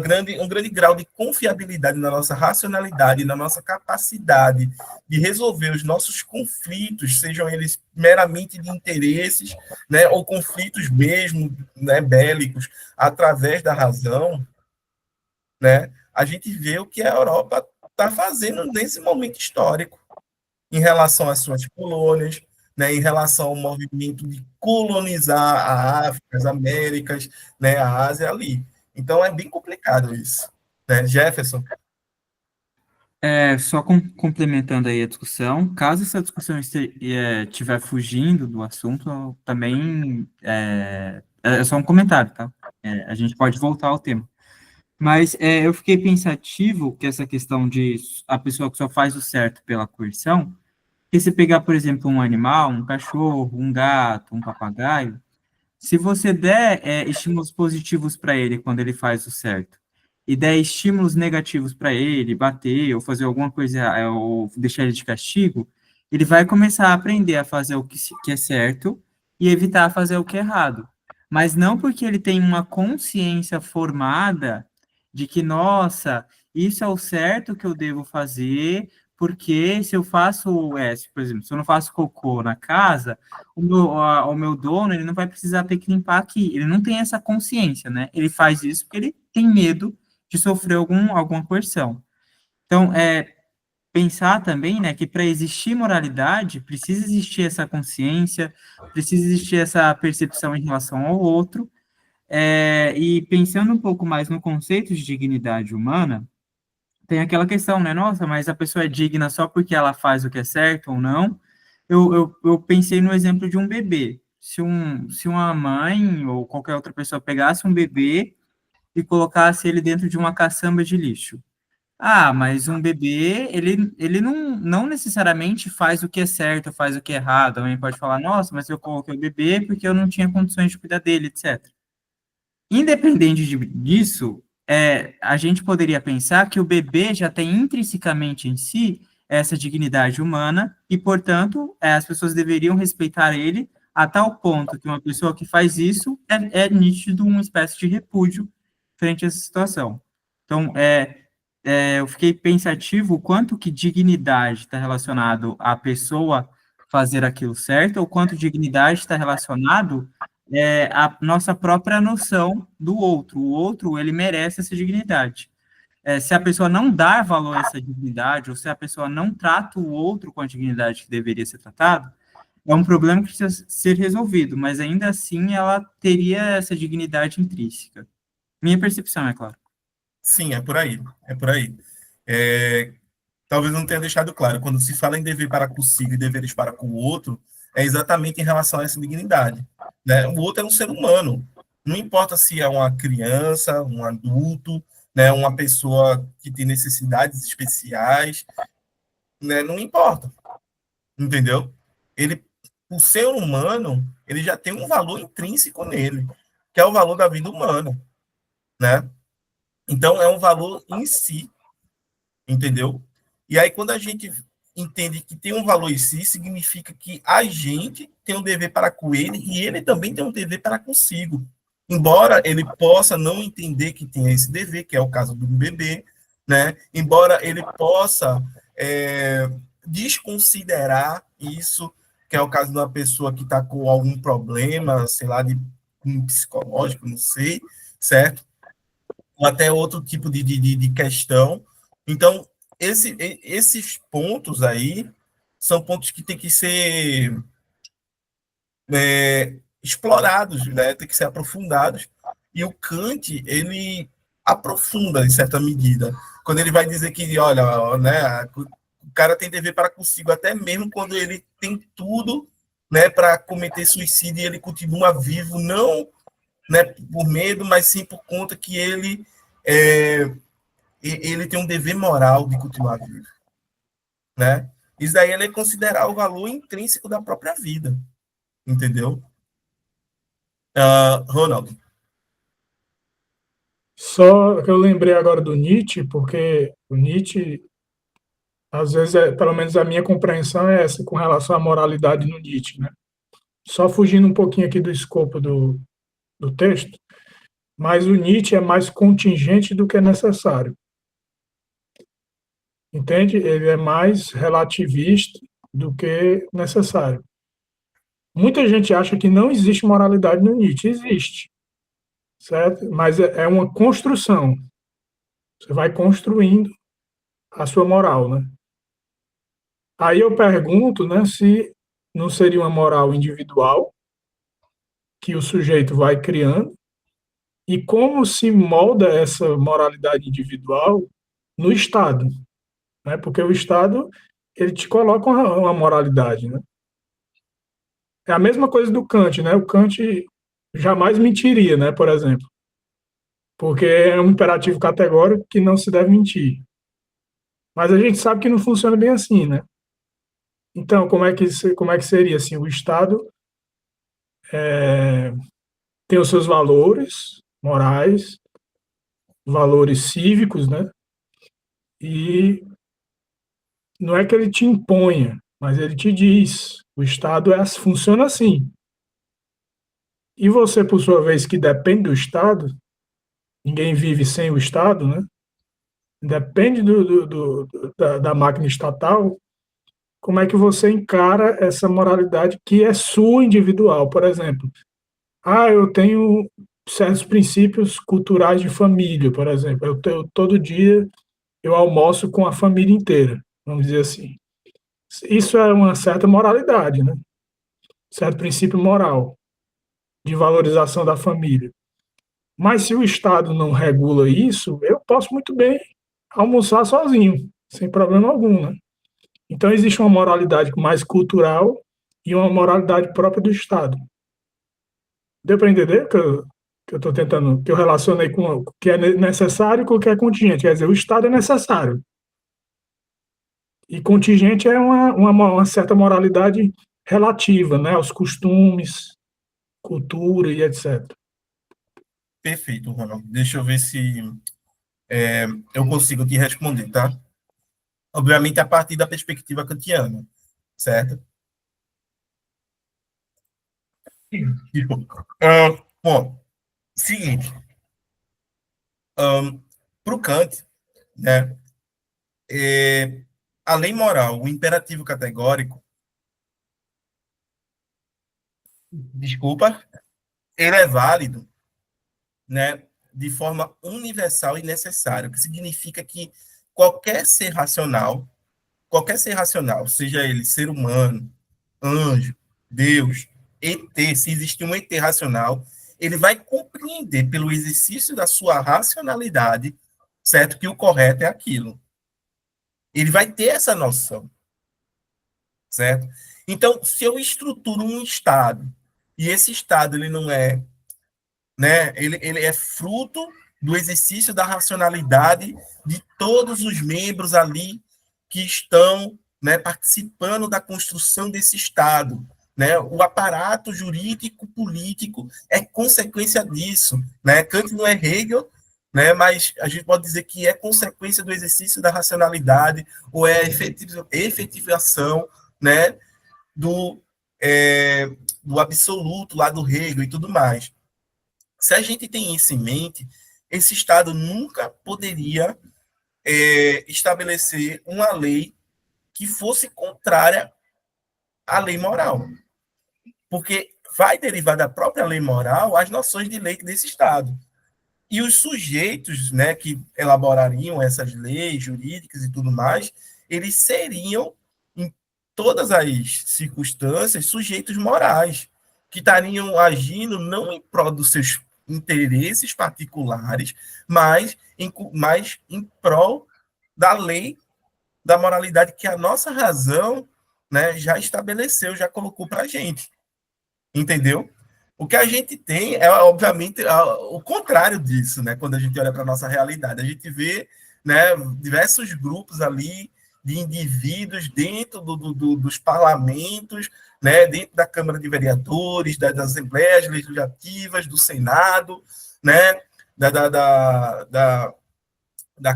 grande grau de confiabilidade na nossa racionalidade, na nossa capacidade de resolver os nossos conflitos, sejam eles meramente de interesses, né, ou conflitos mesmo, né, bélicos, através da razão, né, a gente vê o que a Europa está fazendo nesse momento histórico em relação às suas colônias, né, em relação ao movimento de colonizar a África, as Américas, né, a Ásia ali. Então é bem complicado isso, né, Jefferson? Só complementando aí a discussão, caso essa discussão estiver fugindo do assunto, também é só um comentário, tá? A gente pode voltar ao tema. Mas eu fiquei pensativo que essa questão de a pessoa que só faz o certo pela coerção, que se pegar, por exemplo, um animal, um cachorro, um gato, um papagaio, se você der estímulos positivos para ele quando ele faz o certo, e der estímulos negativos para ele, bater ou fazer alguma coisa, ou deixar ele de castigo, ele vai começar a aprender a fazer o que é certo e evitar fazer o que é errado. Mas não porque ele tem uma consciência formada de que, nossa, isso é o certo que eu devo fazer, porque se eu faço, por exemplo, se eu não faço cocô na casa, o meu dono, ele não vai precisar ter que limpar aqui. Ele não tem essa consciência, né? Ele faz isso porque ele tem medo de sofrer alguma coerção. Então, pensar também, né, que para existir moralidade, precisa existir essa consciência, precisa existir essa percepção em relação ao outro, e pensando um pouco mais no conceito de dignidade humana, tem aquela questão, né? Nossa, mas a pessoa é digna só porque ela faz o que é certo ou não? Eu pensei no exemplo de um bebê. Se uma mãe ou qualquer outra pessoa pegasse um bebê e colocasse ele dentro de uma caçamba de lixo. Ah, mas um bebê, ele não necessariamente faz o que é certo, faz o que é errado. A mãe pode falar, nossa, mas eu coloquei o bebê porque eu não tinha condições de cuidar dele, etc. Independente disso, a gente poderia pensar que o bebê já tem intrinsecamente em si essa dignidade humana e, portanto, as pessoas deveriam respeitar ele a tal ponto que uma pessoa que faz isso é nítido uma espécie de repúdio frente a essa situação. Então, eu fiquei pensativo o quanto que dignidade está relacionado à pessoa fazer aquilo certo, ou quanto dignidade está relacionado a nossa própria noção do outro. O outro, ele merece essa dignidade. Se a pessoa não dar valor a essa dignidade, ou se a pessoa não trata o outro com a dignidade que deveria ser tratado, é um problema que precisa ser resolvido, mas ainda assim ela teria essa dignidade intrínseca. Minha percepção, é claro. Sim, é por aí. É por aí. É, talvez não tenha deixado claro. Quando se fala em dever para consigo e deveres para com o outro, é exatamente em relação a essa dignidade. Né? O outro é um ser humano. Não importa se é uma criança, um adulto, né? Uma pessoa que tem necessidades especiais, né? Não importa, entendeu? Ele, o ser humano, ele já tem um valor intrínseco nele, que é o valor da vida humana, né? Então, é um valor em si, entendeu? E aí, quando a gente entende que tem um valor em si, significa que a gente tem um dever para com ele e ele também tem um dever para consigo. Embora ele possa não entender que tem esse dever, que é o caso do bebê, né? Embora ele possa desconsiderar isso, que é o caso de uma pessoa que está com algum problema, sei lá, de um psicológico, não sei, certo? Ou até outro tipo de questão. Então, esses pontos aí são pontos que têm que ser explorados, né? Tem que ser aprofundados. E o Kant, ele aprofunda em certa medida. Quando ele vai dizer que, olha, né, o cara tem dever para consigo, até mesmo quando ele tem tudo, né, para cometer suicídio e ele continua vivo, não, né, por medo, mas sim por conta que ele tem um dever moral de continuar vivo, né? Isso daí ele é considerar o valor intrínseco da própria vida, entendeu? Ronaldo. Só que eu lembrei agora do Nietzsche, porque o Nietzsche, às vezes, pelo menos a minha compreensão é essa com relação à moralidade no Nietzsche, né? Só fugindo um pouquinho aqui do escopo do texto, mas o Nietzsche é mais contingente do que necessário. Entende? Ele é mais relativista do que necessário. Muita gente acha que não existe moralidade no Nietzsche. Existe, certo? Mas é uma construção. Você vai construindo a sua moral, né? Aí eu pergunto, né, se não seria uma moral individual que o sujeito vai criando e como se molda essa moralidade individual no Estado, né? Porque o Estado ele te coloca uma moralidade, né? É a mesma coisa do Kant, né? O Kant jamais mentiria, né, por exemplo, porque é um imperativo categórico que não se deve mentir. Mas a gente sabe que não funciona bem assim, né? Então, como é que seria assim? O Estado tem os seus valores morais valores cívicos, né? E não é que ele te imponha, mas ele te diz, o Estado funciona assim. E você, por sua vez, que depende do Estado, ninguém vive sem o Estado, né? Depende da máquina estatal, como é que você encara essa moralidade que é sua individual? Por exemplo, eu tenho certos princípios culturais de família, por exemplo. Todo dia eu almoço com a família inteira, vamos dizer assim. Isso é uma certa moralidade, né? Certo princípio moral de valorização da família. Mas se o Estado não regula isso, eu posso muito bem almoçar sozinho, sem problema algum, né? Então existe uma moralidade mais cultural e uma moralidade própria do Estado. Deu para entender que eu estou tentando, que eu relacionei com o que é necessário com o que é contingente? Quer dizer, o Estado é necessário. E contingente é uma certa moralidade relativa, né, aos costumes, cultura e etc. Perfeito, Ronald. Deixa eu ver se eu consigo te responder, tá? Obviamente, a partir da perspectiva kantiana, certo? Bom, seguinte, para o Kant, né, a lei moral, o imperativo categórico, desculpa, ele é válido, né, de forma universal e necessária, o que significa que qualquer ser racional, seja ele ser humano, anjo, Deus, ET, se existe um ET racional, ele vai compreender pelo exercício da sua racionalidade, certo? Que o correto é aquilo. Ele vai ter essa noção, certo? Então, se eu estruturo um Estado, e esse Estado ele não é, né? Ele é fruto do exercício da racionalidade de todos os membros ali que estão, né, participando da construção desse Estado. Né? O aparato jurídico político é consequência disso. Né? Kant não é Hegel, né, mas a gente pode dizer que é consequência do exercício da racionalidade ou é efetivação, né, do, do absoluto lá do Hegel e tudo mais. Se a gente tem isso em mente, esse Estado nunca poderia estabelecer uma lei que fosse contrária à lei moral. Porque vai derivar da própria lei moral as noções de lei desse Estado. E os sujeitos, né, que elaborariam essas leis jurídicas e tudo mais, eles seriam, em todas as circunstâncias, sujeitos morais, que estariam agindo não em prol dos seus interesses particulares, mas em prol da lei, da moralidade que a nossa razão, né, já estabeleceu, já colocou para a gente. Entendeu? O que a gente tem é, obviamente, o contrário disso, né? Quando a gente olha para a nossa realidade. A gente vê, né, diversos grupos ali de indivíduos dentro dos parlamentos, né, dentro da Câmara de Vereadores, das Assembleias Legislativas, do Senado, né, da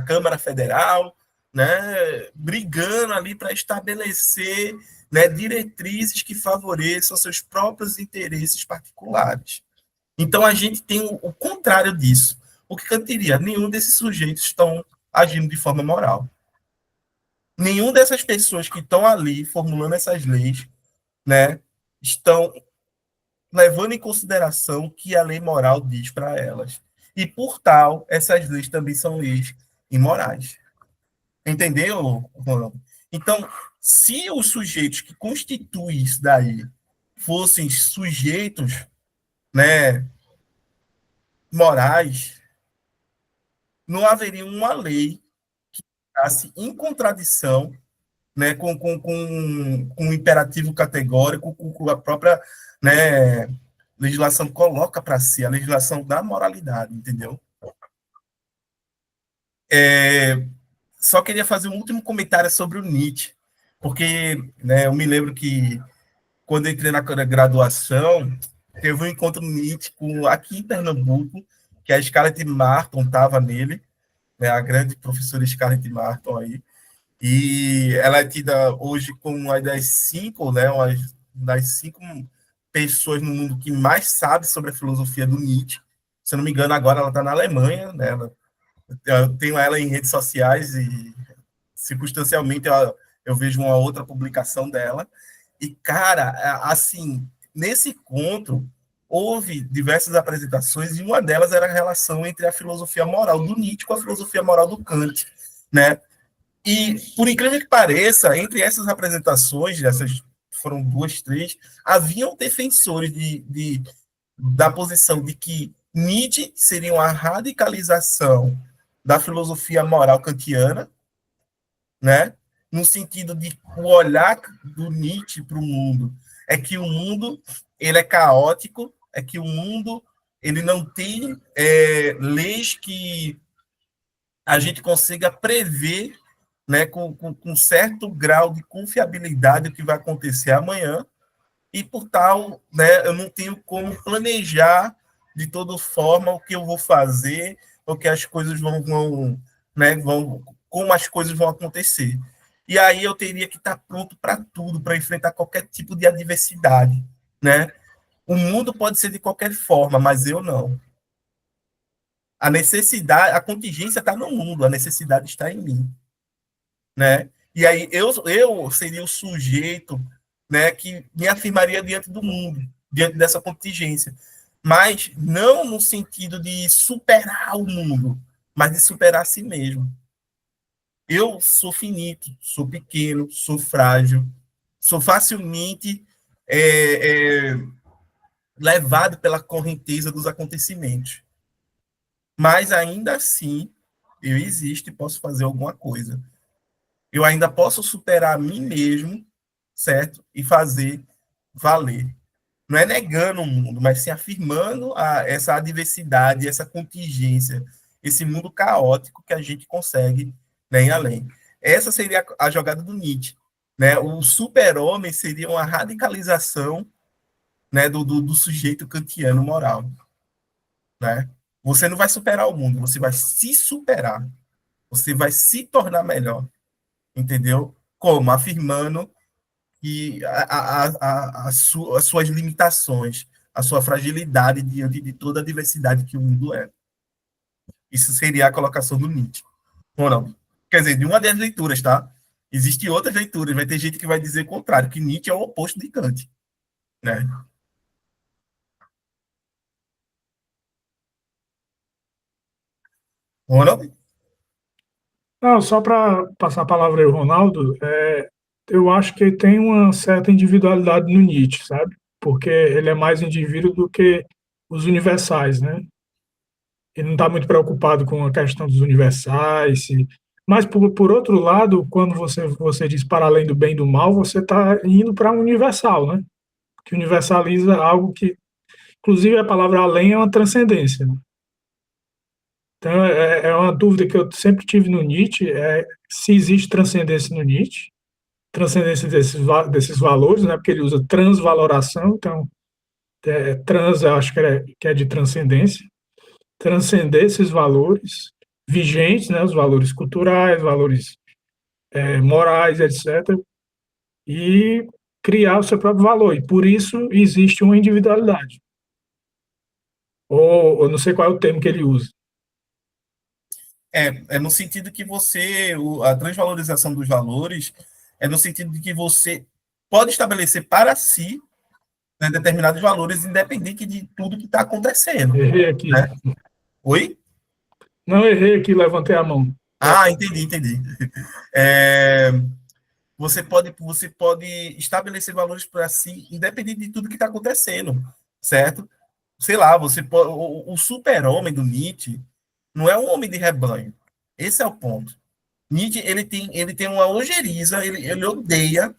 Câmara Federal, né, brigando ali para estabelecer, né, diretrizes que favoreçam seus próprios interesses particulares. Então, a gente tem o contrário disso. O que Kant diria? Nenhum desses sujeitos estão agindo de forma moral. Nenhum dessas pessoas que estão ali formulando essas leis, né, estão levando em consideração o que a lei moral diz para elas. E, por tal, essas leis também são leis imorais. Entendeu, Ronaldo? Então, se os sujeitos que constituem isso daí fossem sujeitos, né, morais, não haveria uma lei que ficasse em contradição, né, com o imperativo categórico, com a própria, né, legislação coloca para si, a legislação da moralidade, entendeu? Só queria fazer um último comentário sobre o Nietzsche, porque, né, eu me lembro que quando eu entrei na graduação, teve um encontro Nietzsche aqui em Pernambuco, que a Scarlett Marton estava nele, né, a grande professora Scarlett Marton aí, e ela é tida hoje como uma das cinco, né, uma das cinco pessoas no mundo que mais sabe sobre a filosofia do Nietzsche. Se eu não me engano, agora ela está na Alemanha, né, eu tenho ela em redes sociais e circunstancialmente eu vejo uma outra publicação dela. E, cara, assim, nesse encontro, houve diversas apresentações e uma delas era a relação entre a filosofia moral do Nietzsche com a filosofia moral do Kant, né? E, por incrível que pareça, entre essas apresentações, essas foram duas, três, haviam defensores da posição de que Nietzsche seria uma radicalização da filosofia moral kantiana, né? No sentido de o olhar do Nietzsche para o mundo é que o mundo ele é caótico, é que o mundo ele não tem leis que a gente consiga prever, né, com certo grau de confiabilidade o que vai acontecer amanhã, e por tal, né, eu não tenho como planejar de toda forma o que eu vou fazer, o que as coisas né, como as coisas vão acontecer. E aí eu teria que estar pronto para tudo, para enfrentar qualquer tipo de adversidade, né? O mundo pode ser de qualquer forma, mas eu não. A necessidade, a contingência está no mundo, a necessidade está em mim, né? E aí eu seria o sujeito, né, que me afirmaria diante do mundo, diante dessa contingência, mas não no sentido de superar o mundo, mas de superar a si mesmo. Eu sou finito, sou pequeno, sou frágil, sou facilmente é, é, levado pela correnteza dos acontecimentos. Mas ainda assim, eu existo e posso fazer alguma coisa. Eu ainda posso superar a mim mesmo, certo? E fazer valer. Não é negando o mundo, mas sim afirmando essa adversidade, essa contingência, esse mundo caótico que a gente consegue, né, ir além. Essa seria a jogada do Nietzsche. Né? O super-homem seria uma radicalização, né, do sujeito kantiano moral. Né? Você não vai superar o mundo, você vai se superar. Você vai se tornar melhor. Entendeu? Como? Afirmando que as suas limitações, a sua fragilidade diante de toda a diversidade que o mundo é. Isso seria a colocação do Nietzsche. Ou não? Quer dizer, de uma das leituras, tá? Existem outras leituras, vai ter gente que vai dizer o contrário, que Nietzsche é o oposto de Kant. Né? Ronald? Não, só para passar a palavra aí, Ronaldo, eu acho que ele tem uma certa individualidade no Nietzsche, sabe? Porque ele é mais indivíduo do que os universais, né? Ele não está muito preocupado com a questão dos universais. Mas, por outro lado, quando você diz para além do bem e do mal, você está indo para um universal, né? Que universaliza algo que, inclusive, a palavra além é uma transcendência. Né? Então, é uma dúvida que eu sempre tive no Nietzsche, se existe transcendência no Nietzsche, transcendência desses valores, né? Porque ele usa transvaloração, então, trans, eu acho que é de transcendência, transcender esses valores vigentes, né? Os valores culturais, valores morais, etc., e criar o seu próprio valor. E por isso existe uma individualidade. Ou não sei qual é o termo que ele usa. É no sentido que a transvalorização dos valores é no sentido de que você pode estabelecer para si, né, determinados valores, independente de tudo que está acontecendo. Errei aqui. Né? Oi? Não errei aqui, levantei a mão. Ah, entendi. É, você pode estabelecer valores para si, independente de tudo que está acontecendo, certo? Sei lá, o super-homem do Nietzsche não é um homem de rebanho. Esse é o ponto. Nietzsche ele tem uma ojeriza, ele odeia,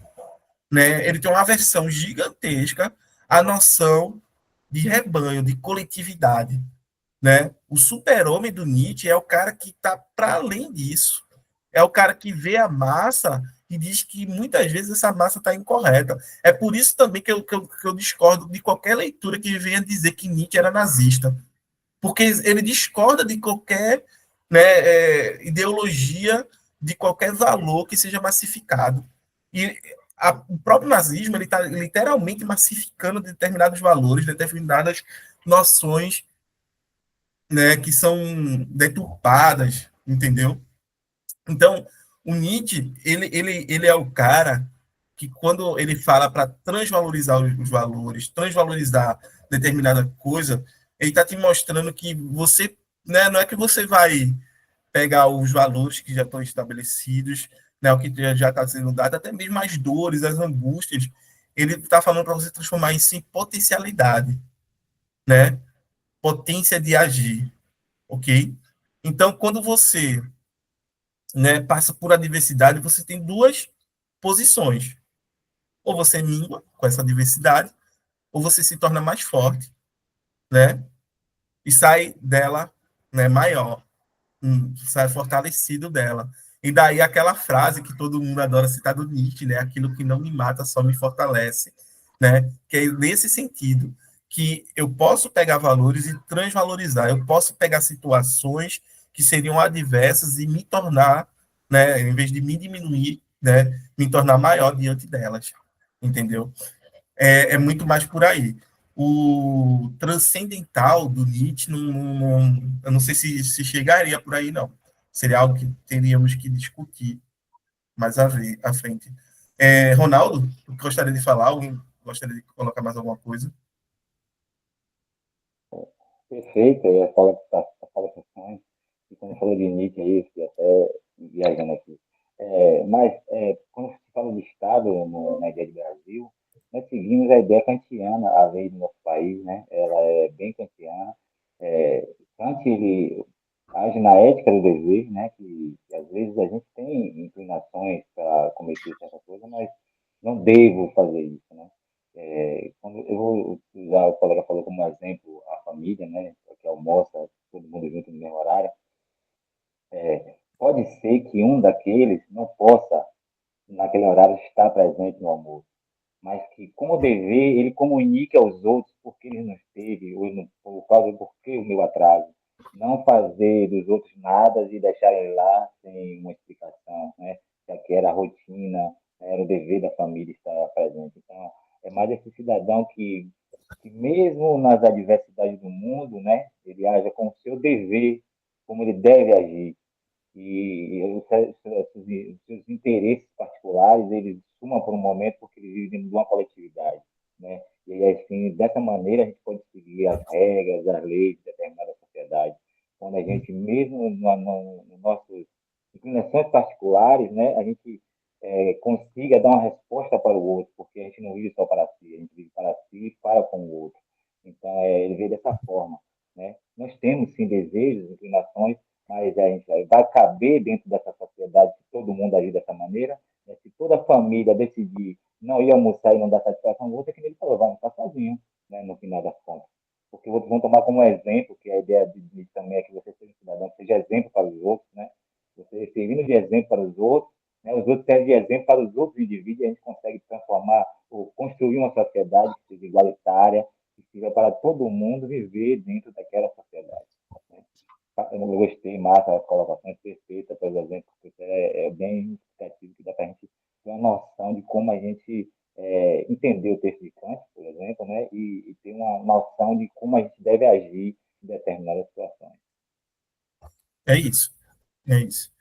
né? Ele tem uma aversão gigantesca à noção de rebanho, de coletividade, né? O super-homem do Nietzsche é o cara que está para além disso. É o cara que vê a massa e diz que muitas vezes essa massa está incorreta. É por isso também que eu discordo de qualquer leitura que venha dizer que Nietzsche era nazista. porque ele discorda de qualquer, né, ideologia, de qualquer valor que seja massificado. E o próprio nazismo ele está literalmente massificando determinados valores, determinadas noções, né, que são deturpadas, entendeu? Então, o Nietzsche, ele é o cara que, quando ele fala para transvalorizar os valores, transvalorizar determinada coisa, ele está te mostrando que você, né, não é que você vai pegar os valores que já estão estabelecidos, né, o que já está sendo dado, até mesmo as dores, as angústias, ele está falando para você transformar isso em potencialidade, né? Potência de agir, ok? Então, quando você, né, passa por adversidade, você tem duas posições. Ou você mingua com essa diversidade, ou você se torna mais forte, né? E sai dela, né, maior, sai fortalecido dela. E daí aquela frase que todo mundo adora citar do Nietzsche, né? Aquilo que não me mata só me fortalece, né? Que é nesse sentido que eu posso pegar valores e transvalorizar, eu posso pegar situações que seriam adversas e me tornar, né, em vez de me diminuir, né, me tornar maior diante delas, entendeu? É muito mais por aí. O transcendental do Nietzsche, eu não sei se chegaria por aí, não. Seria algo que teríamos que discutir mais à frente. Ronaldo, gostaria de falar? Alguém gostaria de colocar mais alguma coisa? Perfeito, eu ia falar das colocações, e quando falou de Nietzsche aí, eu fiquei até viajando aqui. Quando se fala de Estado na ideia de Brasil, nós seguimos a ideia kantiana, a lei do nosso país, né? Ela é bem kantiana. Kant, ele age na ética do dever, né? Que às vezes a gente tem inclinações para cometer certa coisa, mas não devo fazer isso, né? Quando eu vou usar, o colega falou como exemplo a família, né, que almoça todo mundo junto no mesmo horário, pode ser que um daqueles não possa, naquele horário, estar presente no almoço, mas que, como dever, ele comunique aos outros porque ele não esteve, ou não, por causa porque o meu atraso. Não fazer dos outros nada e deixar ele lá sem uma explicação, né? Já que era a rotina, era o dever da família estar presente. Então, é mais esse cidadão que mesmo nas adversidades do mundo, né, ele haja com o seu dever, como ele deve agir, e os seus interesses particulares, eles sumam por um momento porque eles vivem dentro de uma coletividade, né? E aí, assim, dessa maneira, a gente pode seguir as regras, as leis de determinada sociedade. Quando a gente, mesmo no nossas inclinações particulares, né, a gente consiga dar uma resposta para o outro, porque a gente não vive só para si, a gente vive para si e para com o outro. Então, ele vê dessa forma, né? Nós temos, sim, desejos, inclinações, mas a gente vai caber dentro dessa sociedade se todo mundo agir dessa maneira, né? Se toda a família decidir não ir almoçar e não dar satisfação, o outro é que ele falou, vai almoçar sozinho, né, no final das contas. Porque outros vão tomar como exemplo, que a ideia de também é que você seja um cidadão, que seja exemplo para os outros, né? Você servindo de exemplo para os outros, né? Os outros servem de exemplo para os outros indivíduos, e a gente consegue transformar ou construir uma sociedade que seja igualitária, que seja para todo mundo viver dentro daquela sociedade, né? Eu gostei, massa, as colocações perfeitas, por exemplo, porque é bem significativo que dá para a gente ter uma noção de como a gente entender o texto de Kant, por exemplo, né, e ter uma noção de como a gente deve agir em determinadas situações. É isso, é isso.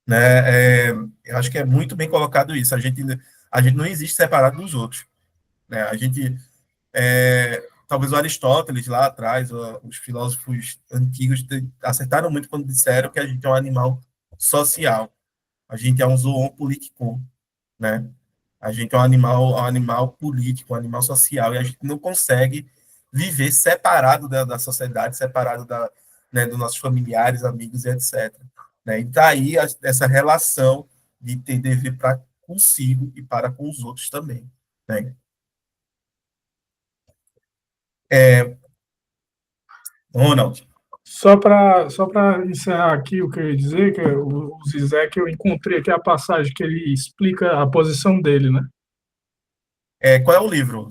Né? Eu acho que é muito bem colocado isso. A gente não existe separado dos outros. Né? Talvez o Aristóteles lá atrás, os filósofos antigos acertaram muito quando disseram que a gente é um animal social. A gente é um zoon politikon, né? A gente é um animal político, um animal social, e a gente não consegue viver separado da sociedade, separado né, dos nossos familiares, amigos e etc. Né? E daí essa relação de ter dever para consigo e para com os outros também. Né? Ronald. Só para encerrar aqui o que eu ia dizer, que o Zizek, eu encontrei aqui a passagem que ele explica a posição dele, né? Qual é o livro?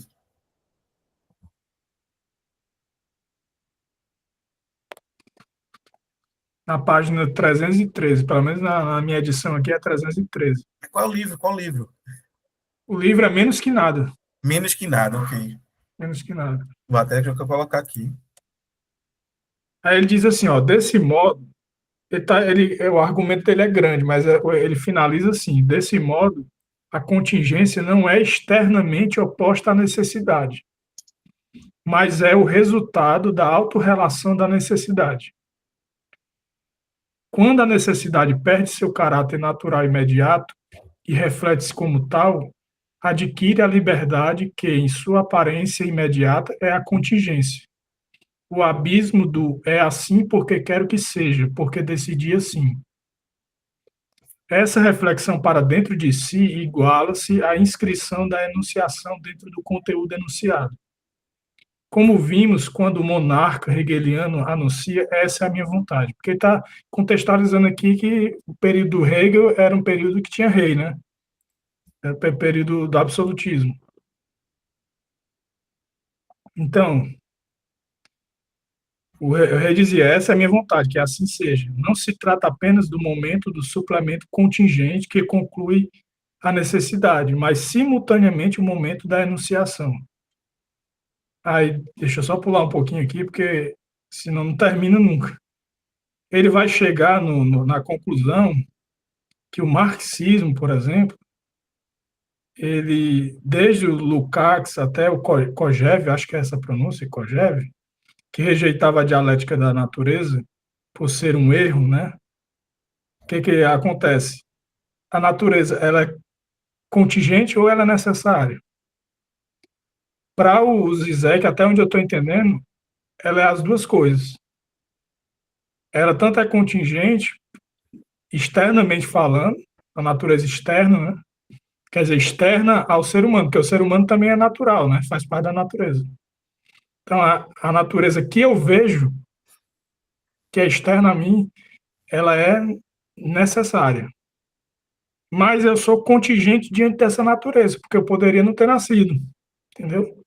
na página 313, pelo menos na minha edição aqui é 313. Qual é o livro? Qual livro? O livro é Menos que Nada. Menos que nada, ok. Menos que Nada. Vou até colocar aqui. Aí ele diz assim, ó, desse modo, o argumento dele é grande, mas ele finaliza assim, desse modo, a contingência não é externamente oposta à necessidade, mas é o resultado da autorrelação da necessidade. Quando a necessidade perde seu caráter natural imediato e reflete-se como tal, adquire a liberdade que, em sua aparência imediata, é a contingência. O abismo do é assim porque quero que seja, porque decidi assim. Essa reflexão para dentro de si iguala-se à inscrição da enunciação dentro do conteúdo enunciado. Como vimos quando o monarca hegeliano anuncia, essa é a minha vontade. Porque está contextualizando aqui que o período do Hegel era um período que tinha rei, né? Era o período do absolutismo. Então, o rei dizia, essa é a minha vontade, que assim seja. Não se trata apenas do momento do suplemento contingente que conclui a necessidade, mas simultaneamente o momento da enunciação. Aí, deixa eu só pular um pouquinho aqui, porque senão não termina nunca. Ele vai chegar na conclusão que o marxismo, por exemplo, ele, desde o Lukács até o Kojève, acho que é essa a pronúncia, Kojève, que rejeitava a dialética da natureza por ser um erro, né? O que acontece? A natureza, ela é contingente ou ela é necessária? Para o Zizek, até onde eu estou entendendo, ela é as duas coisas. Ela tanto é contingente, externamente falando, a natureza externa, né? Quer dizer, externa ao ser humano, porque o ser humano também é natural, né? Faz parte da natureza. Então, a natureza que eu vejo, que é externa a mim, ela é necessária. Mas eu sou contingente diante dessa natureza, porque eu poderia não ter nascido. Entendeu?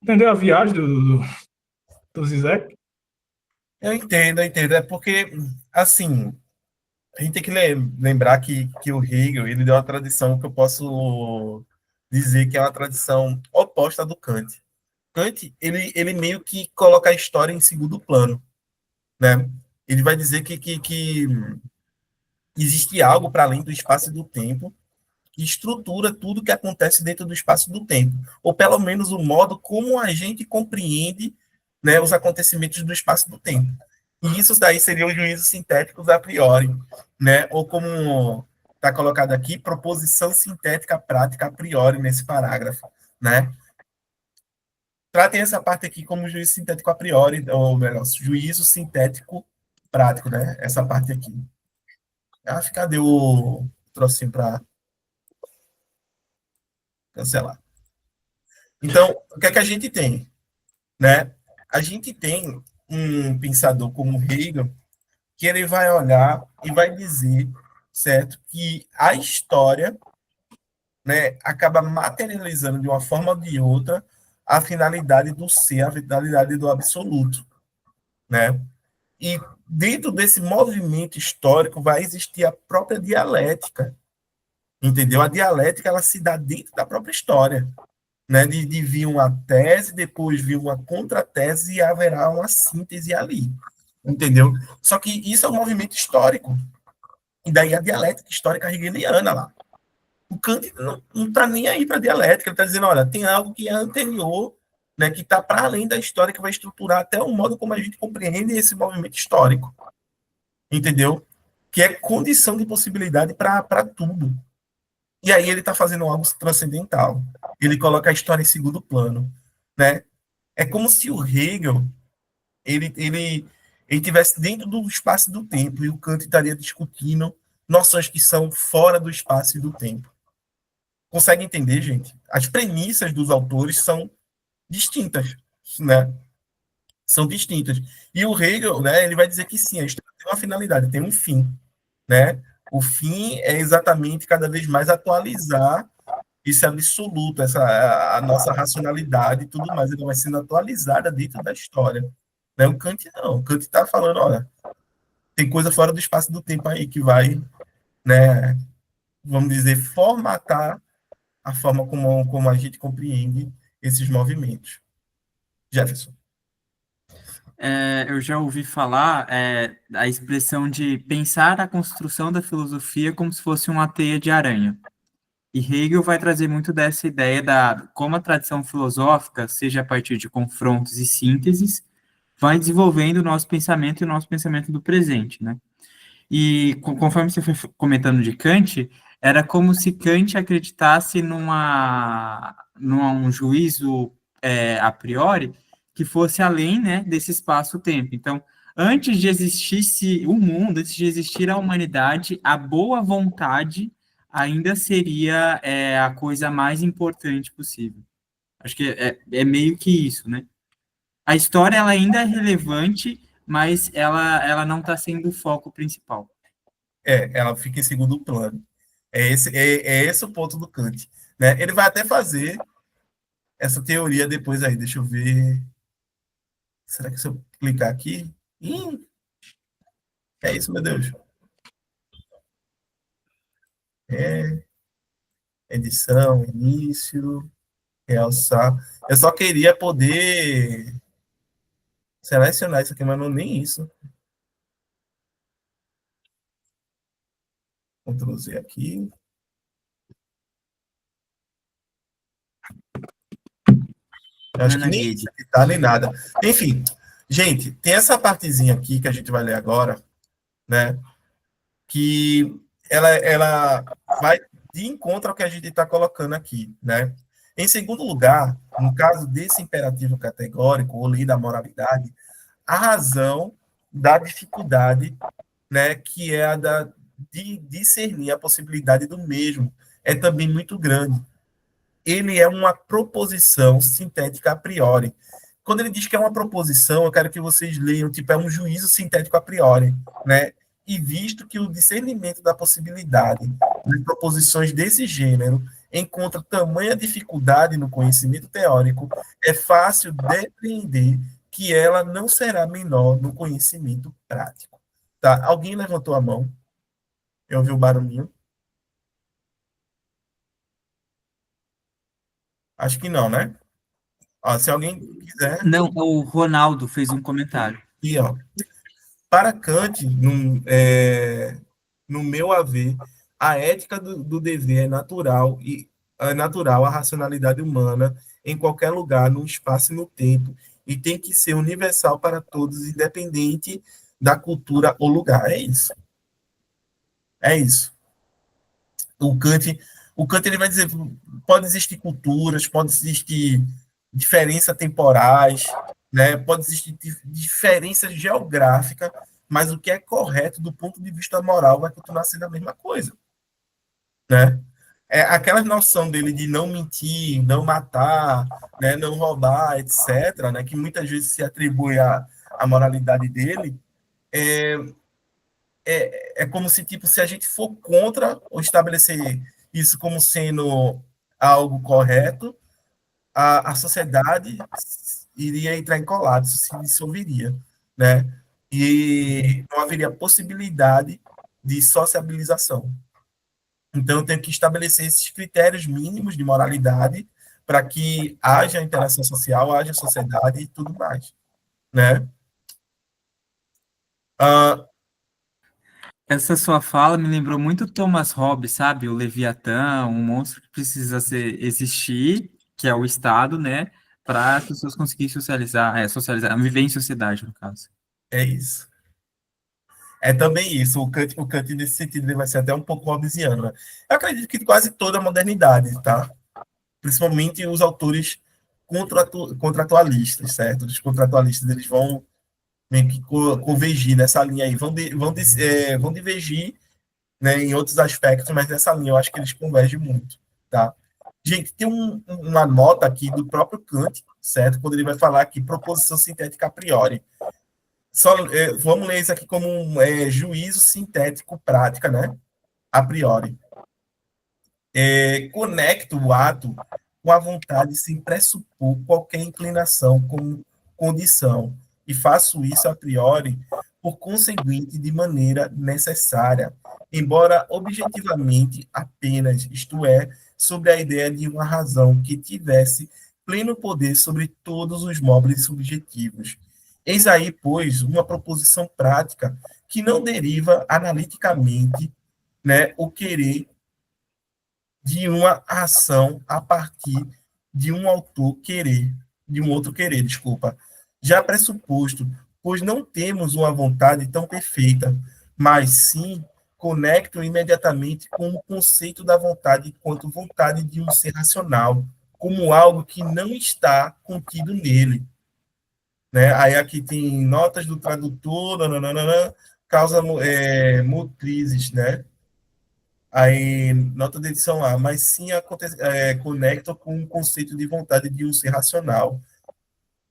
Entendeu a viagem do Zizek? Eu entendo, eu entendo. É porque, assim, a gente tem que lembrar que o Hegel, ele deu uma tradição que eu posso dizer que é uma tradição oposta do Kant. Kant, ele meio que coloca a história em segundo plano, né? Ele vai dizer que existe algo para além do espaço e do tempo que estrutura tudo que acontece dentro do espaço e do tempo, ou pelo menos o modo como a gente compreende, né, os acontecimentos do espaço e do tempo. E isso daí seria os juízos sintéticos a priori, né? Ou como está colocado aqui, proposição sintética prática a priori nesse parágrafo, né? Tratem essa parte aqui como juízo sintético a priori, ou melhor, juízo sintético prático, né? Essa parte aqui. Acho que cadê o trocinho para cancelar? Então, o que é que a gente tem, né? A gente tem um pensador como Hegel que ele vai olhar e vai dizer, certo, que a história, né, acaba materializando de uma forma ou de outra a finalidade do ser, a finalidade do absoluto, né? E dentro desse movimento histórico vai existir a própria dialética, entendeu? A dialética ela se dá dentro da própria história, né? De vir uma tese, depois vir uma contratese e haverá uma síntese ali, entendeu? Só que isso é um movimento histórico. E daí a dialética histórica hegeliana lá. O Kant não está nem aí para a dialética, ele está dizendo, olha, tem algo que é anterior, né, que está para além da história, que vai estruturar até o modo como a gente compreende esse movimento histórico. Entendeu? Que é condição de possibilidade para tudo. E aí ele está fazendo algo transcendental. Ele coloca a história em segundo plano, né? É como se o Hegel ele tivesse dentro do espaço e do tempo e o Kant estaria discutindo noções que são fora do espaço e do tempo. Consegue entender, gente? As premissas dos autores são distintas, né? São distintas. E o Hegel, né, ele vai dizer que sim, a história tem uma finalidade, tem um fim, né? O fim é exatamente cada vez mais atualizar esse absoluto, a nossa racionalidade e tudo mais, ele vai sendo atualizada dentro da história. Né? O Kant não, o Kant está falando, olha, tem coisa fora do espaço e do tempo aí que vai, né, vamos dizer, formatar a forma como a gente compreende esses movimentos. Jefferson. Eu já ouvi falar a expressão de pensar a construção da filosofia como se fosse uma teia de aranha. E Hegel vai trazer muito dessa ideia da como a tradição filosófica, seja a partir de confrontos e sínteses, vai desenvolvendo o nosso pensamento e o nosso pensamento do presente, né? E conforme você foi comentando de Kant, era como se Kant acreditasse num juízo a priori que fosse além, né, desse espaço-tempo. Então, antes de existisse o mundo, antes de existir a humanidade, a boa vontade ainda seria a coisa mais importante possível. Acho que é meio que isso, né? A história ela ainda é relevante, mas ela não está sendo o foco principal. Ela fica em segundo plano. É esse o ponto do Kant. Né? Ele vai até fazer essa teoria depois aí. Deixa eu ver. Será que se eu clicar aqui? É isso, meu Deus. Edição, início, realçar. Eu só queria poder selecionar isso aqui, mas não nem isso. Ctrl Z aqui. Eu acho que nem isso aqui tá, nem nada. Enfim, gente, tem essa partezinha aqui que a gente vai ler agora, né? Que ela vai de encontro ao que a gente está colocando aqui, né? Em segundo lugar, no caso desse imperativo categórico, ou lei da moralidade, a razão da dificuldade, né, que é a de discernir a possibilidade do mesmo, é também muito grande. Ele é uma proposição sintética a priori. Quando ele diz que é uma proposição, eu quero que vocês leiam, tipo, é um juízo sintético a priori, né? E visto que o discernimento da possibilidade de proposições desse gênero encontra tamanha dificuldade no conhecimento teórico, é fácil depreender que ela não será menor no conhecimento prático. Tá? Alguém levantou a mão? Eu ouvi o barulhinho. Acho que não, né? Ó, se alguém quiser. Não, o Ronaldo fez um comentário. Aqui, ó. Para Kant, no meu haver, a ética do dever é natural e é natural à racionalidade humana em qualquer lugar, no espaço e no tempo, e tem que ser universal para todos, independente da cultura ou lugar. É isso. É isso. O Kant, o Kant ele vai dizer, pode existir culturas, pode existir diferenças temporais, né? Pode existir diferença geográfica, mas o que é correto do ponto de vista moral vai continuar sendo a mesma coisa, né? Aquela noção dele de não mentir, não matar, né, não roubar, etc., né, que muitas vezes se atribui à moralidade dele, é como se, tipo, se a gente for contra ou estabelecer isso como sendo algo correto, a sociedade iria entrar em colapso, se dissolveria, né? E não haveria possibilidade de sociabilização. Então, eu tenho que estabelecer esses critérios mínimos de moralidade para que haja interação social, haja sociedade e tudo mais, né? Uh, Essa sua fala me lembrou muito Thomas Hobbes, sabe? O Leviatã, um monstro que precisa existir, que é o Estado, né? Para as pessoas conseguirem socializar, viver em sociedade, no caso. é isso. É também isso. O Kant, nesse sentido, ele vai ser até um pouco hobbesiano. Né? Eu acredito que quase toda a modernidade, tá? Principalmente os autores contratualistas, certo? Os contratualistas, eles vão meio que convergir nessa linha aí. Vão divergir, né, em outros aspectos, mas nessa linha eu acho que eles convergem muito, tá? Gente, tem uma nota aqui do próprio Kant, certo? Quando ele vai falar aqui, proposição sintética a priori. Vamos ler isso aqui como juízo sintético prática, né? A priori. Conecto o ato com a vontade sem pressupor qualquer inclinação como condição. E faço isso a priori por conseguinte, de maneira necessária, embora objetivamente apenas, isto é, sobre a ideia de uma razão que tivesse pleno poder sobre todos os móveis subjetivos. Eis aí, pois, uma proposição prática que não deriva analiticamente, né, o querer de uma ação a partir de um autor querer, de um outro querer, desculpa. Já pressuposto, pois não temos uma vontade tão perfeita, mas sim conectam imediatamente com o conceito da vontade enquanto vontade de um ser racional, como algo que não está contido nele. Né? Aí aqui tem notas do tradutor, nananana, causa motrizes, né? Aí, nota da edição A, mas sim conecta com o conceito de vontade de um ser racional,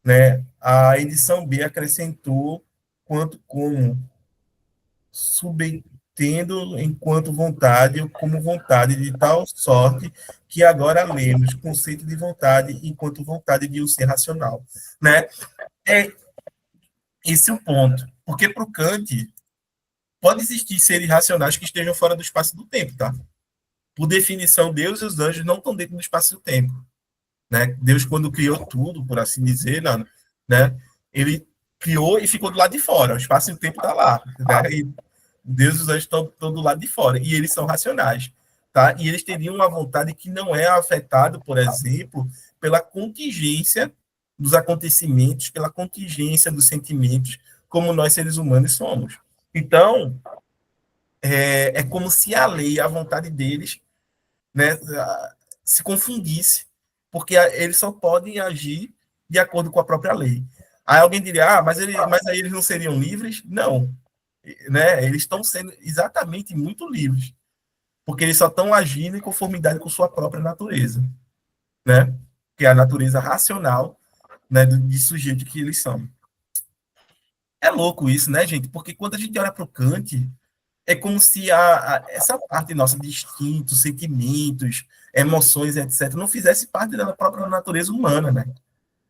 né? A edição B acrescentou quanto como subentendo enquanto vontade ou como vontade de tal sorte que agora lemos conceito de vontade enquanto vontade de um ser racional, né? É esse o ponto, porque para o Kant pode existir seres racionais que estejam fora do espaço e do tempo, tá? Por definição, Deus e os anjos não estão dentro do espaço e do tempo, né? Deus, quando criou tudo, por assim dizer, né? Ele criou e ficou do lado de fora. O espaço e o tempo está lá, né? E Deus e os anjos estão do lado de fora. E eles são racionais, tá? E eles teriam uma vontade que não é afetada, por exemplo, pela contingência dos acontecimentos, pela contingência dos sentimentos, como nós seres humanos somos. Então, é como se a lei, a vontade deles, né, se confundisse, porque eles só podem agir de acordo com a própria lei. Aí alguém diria, mas aí eles não seriam livres? Não, né? Eles estão sendo exatamente muito livres, porque eles só estão agindo em conformidade com sua própria natureza, né? Que é a natureza racional, né, de sujeito que eles são. É louco isso, né, gente? Porque quando a gente olha para o Kant, é como se essa parte nossa de instintos, sentimentos, emoções, etc., não fizesse parte da própria natureza humana, né?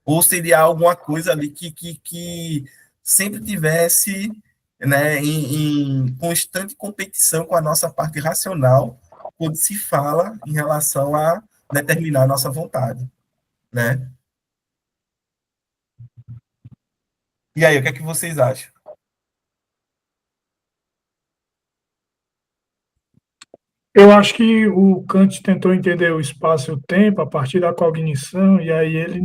Ou seria alguma coisa ali que sempre tivesse, né, em constante competição com a nossa parte racional quando se fala em relação a determinar a nossa vontade, né? E aí, o que é que vocês acham? Eu acho que o Kant tentou entender o espaço e o tempo a partir da cognição, e aí ele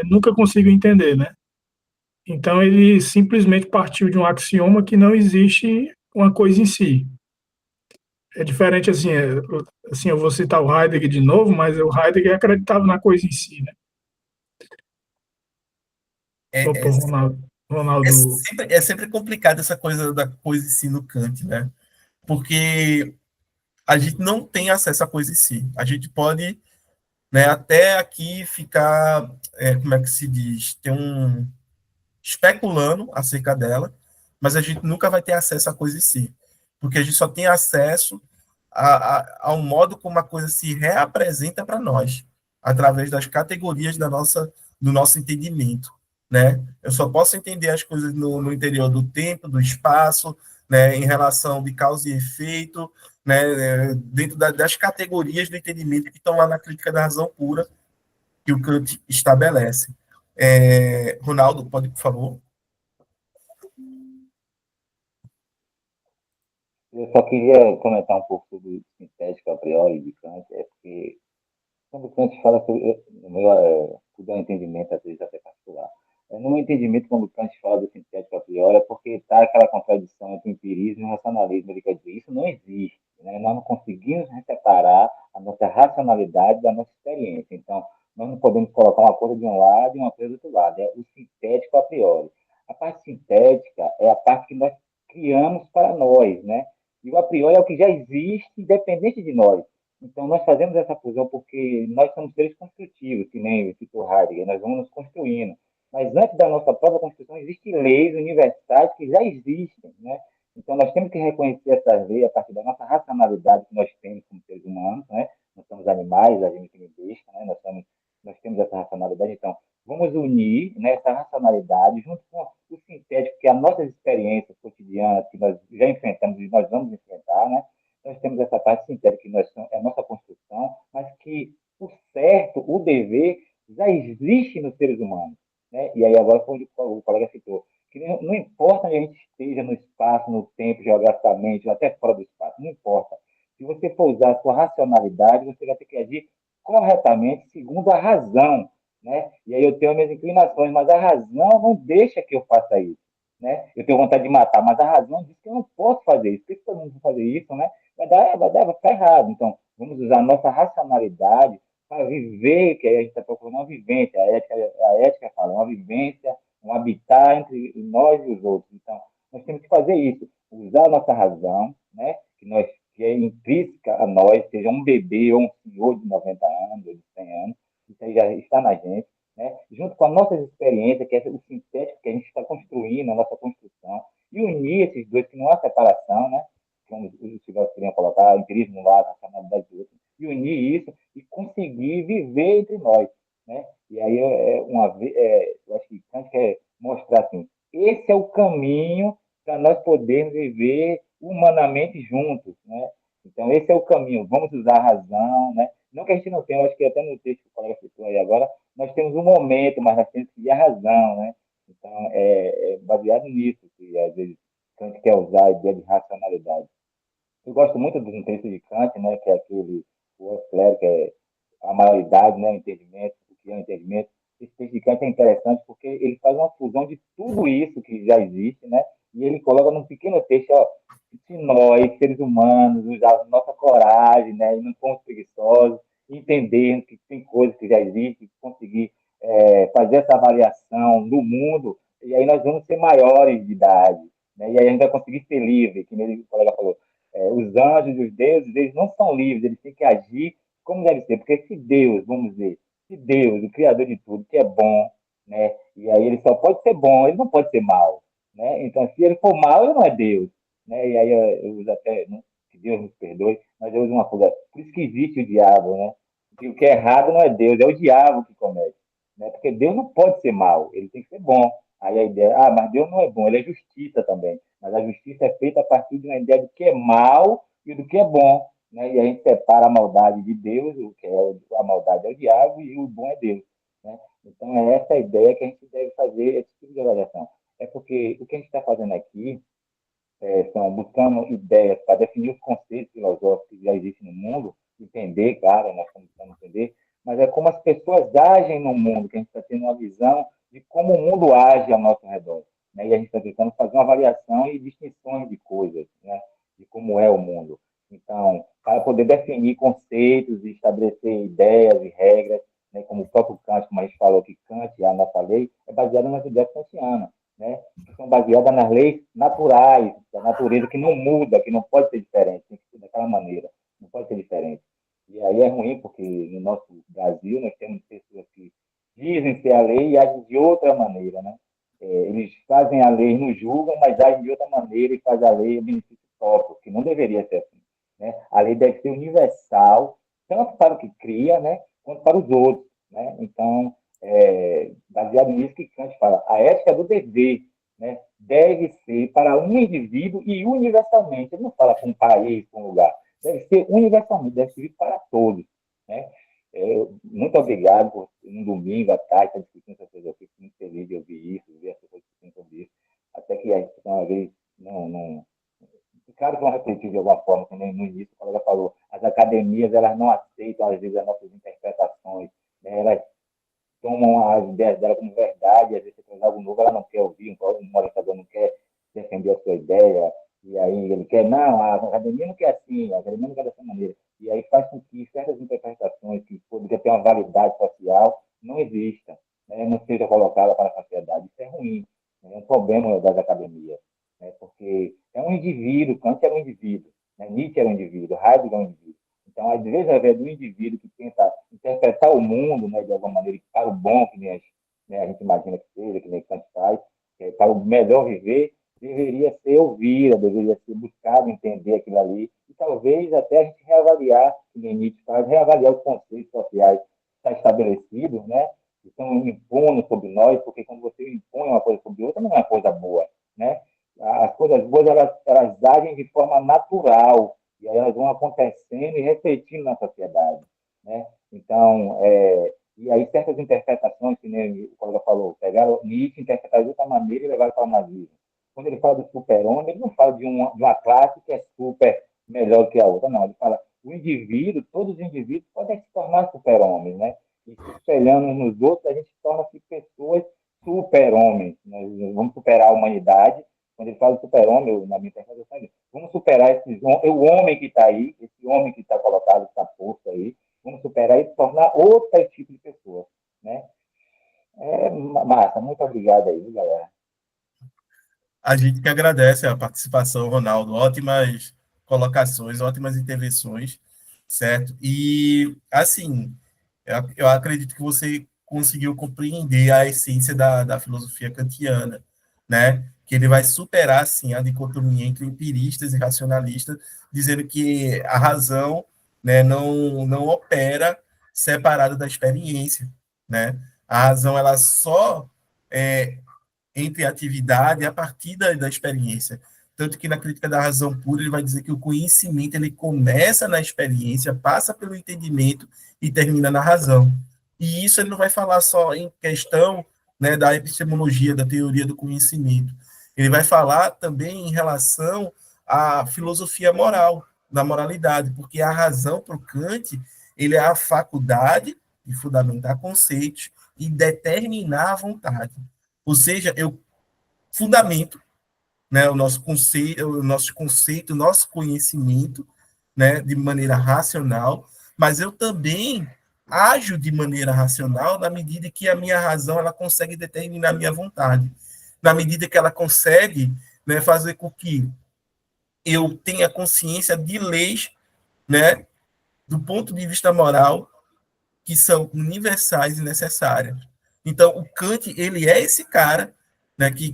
nunca conseguiu entender, né? Então ele simplesmente partiu de um axioma que não existe uma coisa em si. É diferente assim, assim eu vou citar o Heidegger de novo, mas o Heidegger acreditava na coisa em si, né? É, Opa, é, Ronaldo, é sempre complicado essa coisa da coisa em si no Kant, né? Porque a gente não tem acesso à coisa em si. A gente pode, né, até aqui ficar, como é que se diz, ter especulando acerca dela, mas a gente nunca vai ter acesso à coisa em si, porque a gente só tem acesso ao modo como a coisa se reapresenta para nós, através das categorias do nosso entendimento, né? Eu só posso entender as coisas no interior do tempo, do espaço, né, em relação de causa e efeito, né, dentro das categorias do entendimento que estão lá na crítica da razão pura que o Kant estabelece. Ronaldo, pode, por favor? Eu só queria comentar um pouco sobre o sintético a priori de Kant, é porque quando Kant fala sobre, no meu, tudo é um entendimento, às vezes até particular. No meu entendimento, quando Kant fala do sintético a priori, é porque está aquela contradição entre o empirismo e o racionalismo. Ele quer dizer, isso não existe. Né? Nós não conseguimos separar a nossa racionalidade da nossa experiência. Então, nós não podemos colocar uma coisa de um lado e uma coisa do outro lado. É o sintético a priori. A parte sintética é a parte que nós criamos para nós, né? E o a priori é o que já existe, independente de nós. Então, nós fazemos essa fusão porque nós somos seres construtivos, que nem citou Heidegger, nós vamos nos construindo. Mas antes da nossa própria construção, existem leis universais que já existem, né? Então, nós temos que reconhecer essas leis a partir da nossa racionalidade que nós temos como seres humanos, né? Nós somos animais, a gente não besta, né? Nós temos essa racionalidade. Então, vamos unir, né, essa racionalidade junto com o sintético, que é as nossas experiências parte sintética que nós somos, é a nossa construção, mas que o certo, o dever, já existe nos seres humanos. Né? E aí agora, como o colega citou, que não importa onde a gente esteja no espaço, no tempo, geograficamente, ou até fora do espaço, não importa. Se você for usar a sua racionalidade, você vai ter que agir corretamente, segundo a razão. Né? E aí eu tenho as minhas inclinações, mas a razão não deixa que eu faça isso. Né? Eu tenho vontade de matar, mas a razão diz que eu não posso fazer isso. Por que todo mundo vai fazer isso? Né? Vai ficar errado. Então, vamos usar a nossa racionalidade para viver, que a gente está procurando uma vivência. A ética fala, uma vivência, um habitar entre nós e os outros. Então, nós temos que fazer isso, usar a nossa razão, né? Que é intrínseca a nós, seja um bebê ou um senhor de 90 anos, ou de 100 anos, isso aí já está na gente, né? Junto com as nossas experiências, que é o sintético que a gente está construindo, a nossa construção, e unir esses dois, que não há separação, né? Como os filósofos queriam colocar, empirismo de um lado, racionalidade do outro, e unir isso e conseguir viver entre nós, né? E aí, eu acho que Kant quer mostrar assim, esse é o caminho para nós podermos viver humanamente juntos, né? Então, esse é o caminho. Vamos usar a razão, né? Não que a gente não tenha, eu acho que até no texto que o colega citou aí agora, nós temos um momento, mas nós temos que ir a razão, né? Então, é baseado nisso que, às vezes, Kant quer usar a ideia de racionalidade. Eu gosto muito do texto de Kant, né, que é aquele, o Claro, que é a maioridade, né, o entendimento, o que é o entendimento. Esse texto de Kant é interessante porque ele faz uma fusão de tudo isso que já existe, né, e ele coloca num pequeno texto, ó, se nós, seres humanos, usarmos nossa coragem, né, e não somos preguiçosos, entendermos que tem coisas que já existem, conseguir fazer essa avaliação no mundo, e aí nós vamos ser maiores de idade, né, e aí a gente vai conseguir ser livre, que nem o colega falou. Os anjos e os deuses, eles não são livres, eles têm que agir como deve ser, porque se Deus, vamos dizer, se Deus, o Criador de tudo, que é bom, né, e aí ele só pode ser bom, ele não pode ser mal, né, então se ele for mal, ele não é Deus, né, e aí eu uso até, né, que Deus nos perdoe, mas eu uso uma coisa, por isso que existe o diabo, né, que o que é errado não é Deus, é o diabo que comete, né, porque Deus não pode ser mal, ele tem que ser bom, aí a ideia, mas Deus não é bom, ele é justiça também, mas a justiça é feita a partir de uma ideia do que é mal e do que é bom. Né? E a gente separa a maldade de Deus, o que é a maldade é o diabo e o bom é Deus. Né? Então, é essa a ideia que a gente deve fazer, esse tipo de avaliação. É porque o que a gente está fazendo aqui são buscando ideias para definir os conceitos filosóficos que já existem no mundo, entender, claro, nós estamos tentando entender, mas é como as pessoas agem no mundo, que a gente está tendo uma visão de como o mundo age ao nosso redor. Né? E a gente está tentando fazer uma avaliação e distinções de coisas, né? De como é o mundo. Então, para poder definir conceitos e estabelecer ideias e regras, né? Como o próprio Kant, como a gente falou que Kant, a nossa lei, é baseada nas ideias kantianas, né? Que são baseadas nas leis naturais, da natureza, que não muda, que não pode ser diferente, tem que ser daquela maneira, não pode ser diferente. E aí é ruim, porque no nosso Brasil nós temos pessoas que dizem ser a lei e agem de outra maneira, né? Eles fazem a lei, nos julgam, mas agem de outra maneira e fazem a lei em benefício próprio, que não deveria ser assim. Né? A lei deve ser universal, tanto para o que cria, né, quanto para os outros. Né? Então, baseado nisso que Kant fala, a ética do dever, né, deve ser para um indivíduo e universalmente. Ele não fala para um país, para um lugar. Deve ser universalmente, deve servir para todos. Né? Muito obrigado por um domingo à tarde estar discutindo essas coisas. Eu fico muito feliz de ouvir isso, de ver as pessoas discutindo sobre isso. Até que a gente, uma vez, não claro que vão refletir de alguma forma, como no início o colega falou, as academias elas não aceitam, às vezes, as nossas interpretações, né? Elas tomam as ideias dela como verdade, às vezes você traz algo novo, ela não quer ouvir, um orientador não quer defender a sua ideia, e aí ele quer, não, a academia não quer assim, a academia não quer dessa maneira. E aí faz com que certas interpretações que poderiam ter uma validade social não existam, né? Não seja colocada para a sociedade. Isso é ruim, né? É um problema das academias, né? Porque é um indivíduo, Kant era um indivíduo, né? Nietzsche era um indivíduo, Heidegger era um indivíduo. Então, às vezes, ao invés do indivíduo que tenta interpretar o mundo, né, de alguma maneira, para o bom, que nem a gente imagina que seja, que nem Kant faz, para o melhor viver, deveria ser ouvida, deveria ser buscado entender aquilo ali, e talvez até a gente reavaliar, que nem Nietzsche faz, reavaliar os conceitos sociais que estão estabelecidos, né, que estão impondo sobre nós, porque quando você impõe uma coisa sobre outra, não é uma coisa boa, né? As coisas boas, elas agem de forma natural, E aí elas vão acontecendo e refletindo na sociedade, né? Então, e aí certas interpretações, que nem o colega falou, pegaram Nietzsche, interpretaram de outra maneira e levaram para o nazismo. Quando ele fala do super-homem, ele não fala de uma classe que é super melhor que a outra, não. Ele fala o indivíduo, todos os indivíduos podem se tornar super-homens, né? E se espelhando uns nos outros, a gente torna-se pessoas super-homens. Né? Vamos superar a humanidade. Quando ele fala de super-homem, na minha interpretação, vamos superar o homem que está aí, esse homem que está colocado, que está posto aí, vamos superar e tornar outro tipo de pessoa, né? Massa, muito obrigado aí, galera. A gente que agradece a participação, Ronaldo. Ótimas colocações, ótimas intervenções, certo? E, assim, eu acredito que você conseguiu compreender a essência da filosofia kantiana, né? Que ele vai superar, assim, a dicotomia entre empiristas e racionalistas, dizendo que a razão, né, não opera separada da experiência, né? A razão, ela só entre a atividade a partir da experiência. Tanto que na crítica da razão pura ele vai dizer que o conhecimento ele começa na experiência, passa pelo entendimento e termina na razão. E isso ele não vai falar só em questão, né, da epistemologia, da teoria do conhecimento. Ele vai falar também em relação à filosofia moral, da moralidade, porque a razão para o Kant ele é a faculdade de fundamentar conceitos e determinar a vontade. Ou seja, eu fundamento, né, o nosso conhecimento, né, de maneira racional, mas eu também ajo de maneira racional na medida que a minha razão ela consegue determinar a minha vontade, na medida que ela consegue, né, fazer com que eu tenha consciência de leis, né, do ponto de vista moral, que são universais e necessárias. Então, o Kant, ele é esse cara, né, que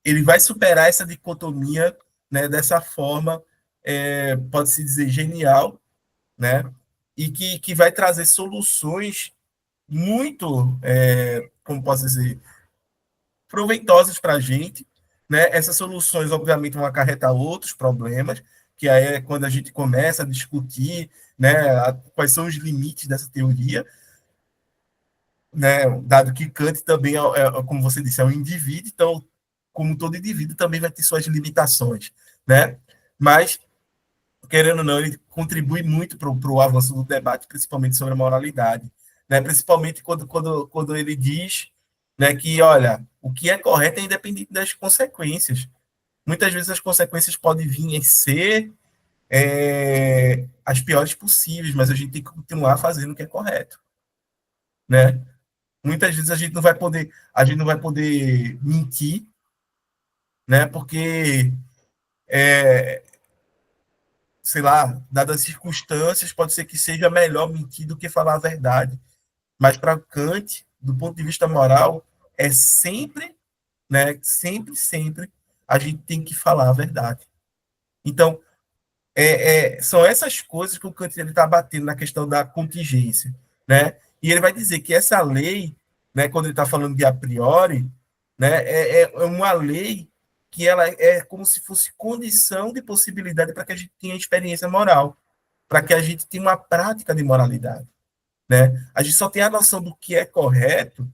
ele vai superar essa dicotomia, né, dessa forma, pode-se dizer, genial, né, e que vai trazer soluções muito, como posso dizer, proveitosas para a gente, né? Essas soluções, obviamente, vão acarretar outros problemas, que aí é quando a gente começa a discutir, né, quais são os limites dessa teoria, né, dado que Kant também, como você disse, é um indivíduo, então, como todo indivíduo, também vai ter suas limitações, né? Mas, querendo ou não, ele contribui muito para o avanço do debate, principalmente sobre a moralidade, né? Principalmente quando ele diz, né, que, olha, o que é correto é independente das consequências. Muitas vezes as consequências podem vir em ser as piores possíveis, mas a gente tem que continuar fazendo o que é correto, né? Muitas vezes a gente não vai poder mentir, né? Porque, sei lá, dadas as circunstâncias, pode ser que seja melhor mentir do que falar a verdade. Mas para Kant, do ponto de vista moral, é sempre, né? Sempre a gente tem que falar a verdade. Então, são essas coisas que o Kant está batendo na questão da contingência, né? E ele vai dizer que essa lei, né, quando ele está falando de a priori, né, é uma lei que ela é como se fosse condição de possibilidade para que a gente tenha experiência moral, para que a gente tenha uma prática de moralidade, né? A gente só tem a noção do que é correto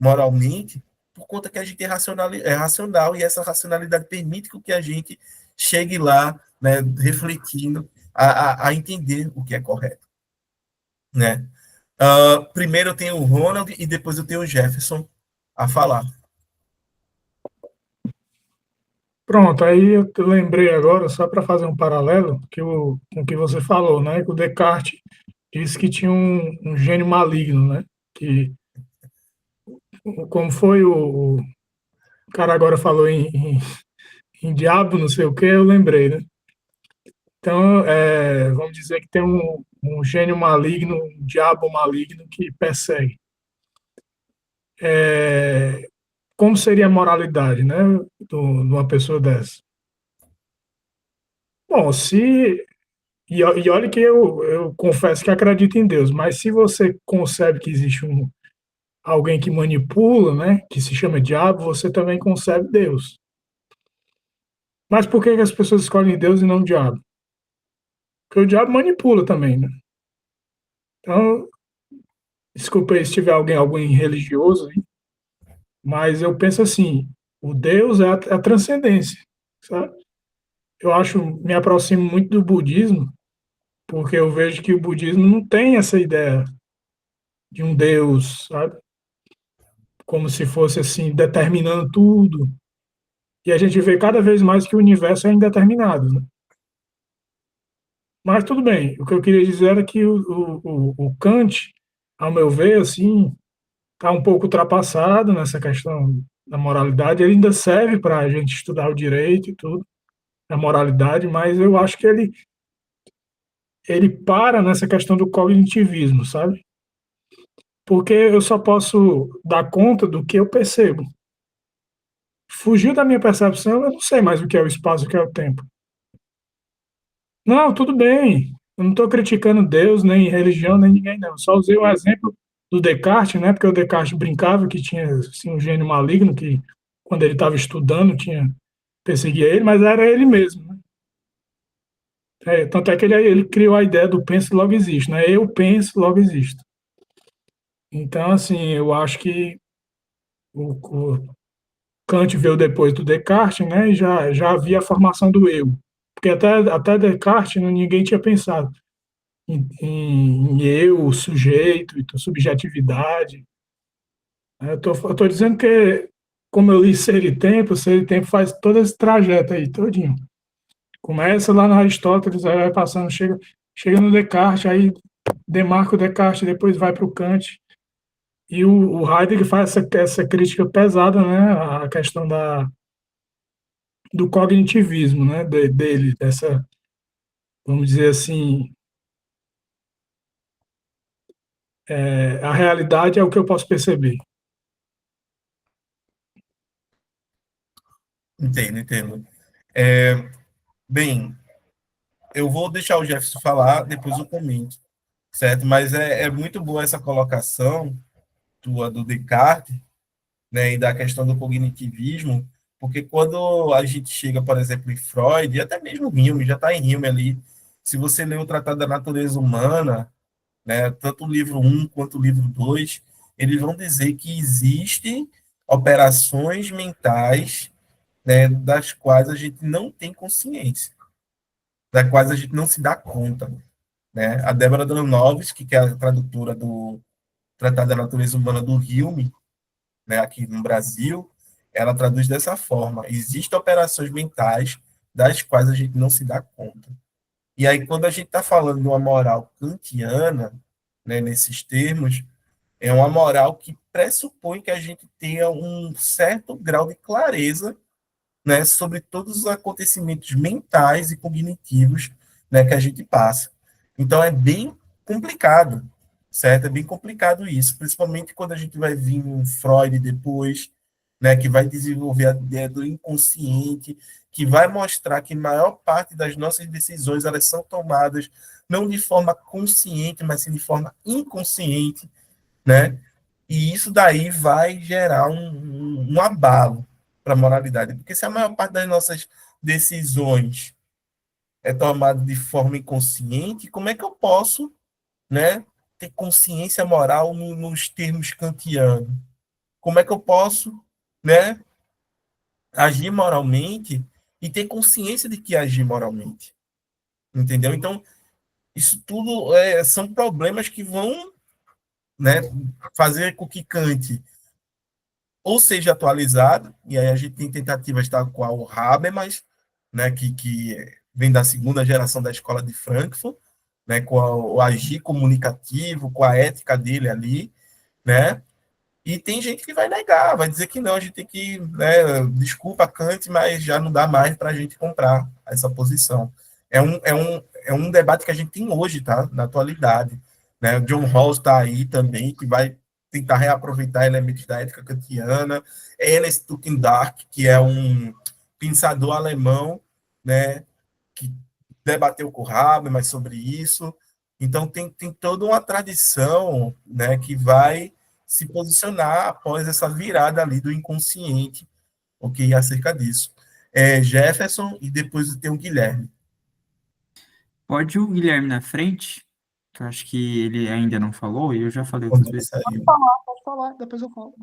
moralmente por conta que a gente é racional e essa racionalidade permite que a gente chegue lá, né, refletindo a entender o que é correto, né? Primeiro eu tenho o Ronald e depois eu tenho o Jefferson a falar. Pronto, aí eu lembrei agora, só para fazer um paralelo com o que você falou, né? Que o Descartes disse que tinha um gênio maligno, né? Que, como foi o cara agora falou em diabo, não sei o que, eu lembrei, né? Então, vamos dizer que tem um gênio maligno, um diabo maligno que persegue. Como seria a moralidade, né, de uma pessoa dessa? Bom, e olha que eu confesso que acredito em Deus, mas se você concebe que existe alguém que manipula, né, que se chama diabo, você também concebe Deus. Mas por que que as pessoas escolhem Deus e não o diabo? Porque o diabo manipula também, né? Então, desculpa aí se tiver alguém religioso aí, mas eu penso assim, o Deus é a transcendência, sabe? Eu acho, me aproximo muito do budismo, porque eu vejo que o budismo não tem essa ideia de um Deus, sabe? Como se fosse assim, determinando tudo. E a gente vê cada vez mais que o universo é indeterminado, né? Mas tudo bem, o que eu queria dizer era que o Kant, ao meu ver, assim, está um pouco ultrapassado nessa questão da moralidade. Ele ainda serve para a gente estudar o direito e tudo, a moralidade, mas eu acho que ele para nessa questão do cognitivismo, sabe? Porque eu só posso dar conta do que eu percebo. Fugiu da minha percepção, eu não sei mais o que é o espaço, o que é o tempo. Não, tudo bem. Eu não estou criticando Deus, nem religião, nem ninguém, não. Só usei o exemplo do Descartes, né? Porque o Descartes brincava que tinha assim, um gênio maligno que, quando ele estava estudando, perseguia ele, mas era ele mesmo, né? Tanto é que ele criou a ideia do penso, logo existe, né? Eu penso, logo existo. Então, assim, eu acho que o Kant veio depois do Descartes, né? E já havia a formação do eu. Porque até Descartes, né, ninguém tinha pensado em eu, sujeito, e subjetividade. Eu tô dizendo que, como eu li Ser e Tempo faz todo esse trajeto aí, todinho. Começa lá no Aristóteles, aí vai passando, chega no Descartes, aí demarca o Descartes, depois vai para o Kant. E o Heidegger faz essa crítica pesada, né, a questão do cognitivismo, né, dele, dessa, vamos dizer assim, a realidade é o que eu posso perceber. Entendo, entendo. É, bem, eu vou deixar o Jefferson falar, depois eu comento, certo? Mas é muito boa essa colocação tua do Descartes, né, e da questão do cognitivismo, porque quando a gente chega, por exemplo, em Freud, e até mesmo Hume, já está em Hume ali, se você ler o Tratado da Natureza Humana, né, tanto o livro um quanto o livro 2, eles vão dizer que existem operações mentais, né, das quais a gente não tem consciência, das quais a gente não se dá conta. Né? A Débora Danovski, que é a tradutora do Tratado da Natureza Humana do Hume, né, aqui no Brasil, ela traduz dessa forma: existem operações mentais das quais a gente não se dá conta. E aí, quando a gente está falando de uma moral kantiana, né, nesses termos, é uma moral que pressupõe que a gente tenha um certo grau de clareza, né, sobre todos os acontecimentos mentais e cognitivos, né, que a gente passa. Então é bem complicado, certo? É bem complicado isso, principalmente quando a gente vai vir um Freud depois, né, que vai desenvolver a ideia do inconsciente, que vai mostrar que a maior parte das nossas decisões elas são tomadas não de forma consciente, mas sim de forma inconsciente, né? E isso daí vai gerar um abalo para a moralidade. Porque se a maior parte das nossas decisões é tomada de forma inconsciente, como é que eu posso, né, ter consciência moral nos termos kantianos? Como é que eu posso, né, agir moralmente e ter consciência de que agir moralmente? Entendeu? Então, isso tudo são problemas que vão, né, fazer com que Kant ou seja atualizado, e aí a gente tem tentativas tal qual o Habermas, né, que vem da segunda geração da escola de Frankfurt, né, com o agir comunicativo, com a ética dele ali, né, e tem gente que vai negar, vai dizer que não, a gente tem que, né, desculpa Kant, mas já não dá mais para a gente comprar essa posição. É um debate que a gente tem hoje, tá, na atualidade, né, o John Rawls está aí também, que vai tentar reaproveitar elementos da ética kantiana, Ernest Tugendorf, que é um pensador alemão, né, que debateu com o Habermas sobre isso. Então, tem toda uma tradição, né, que vai se posicionar após essa virada ali do inconsciente, ok, acerca disso. Jefferson e depois tem o Guilherme. Pode o Guilherme na frente, que eu acho que ele ainda não falou, e eu já falei Quando outras ele vezes. saiu. Pode falar, depois eu falo.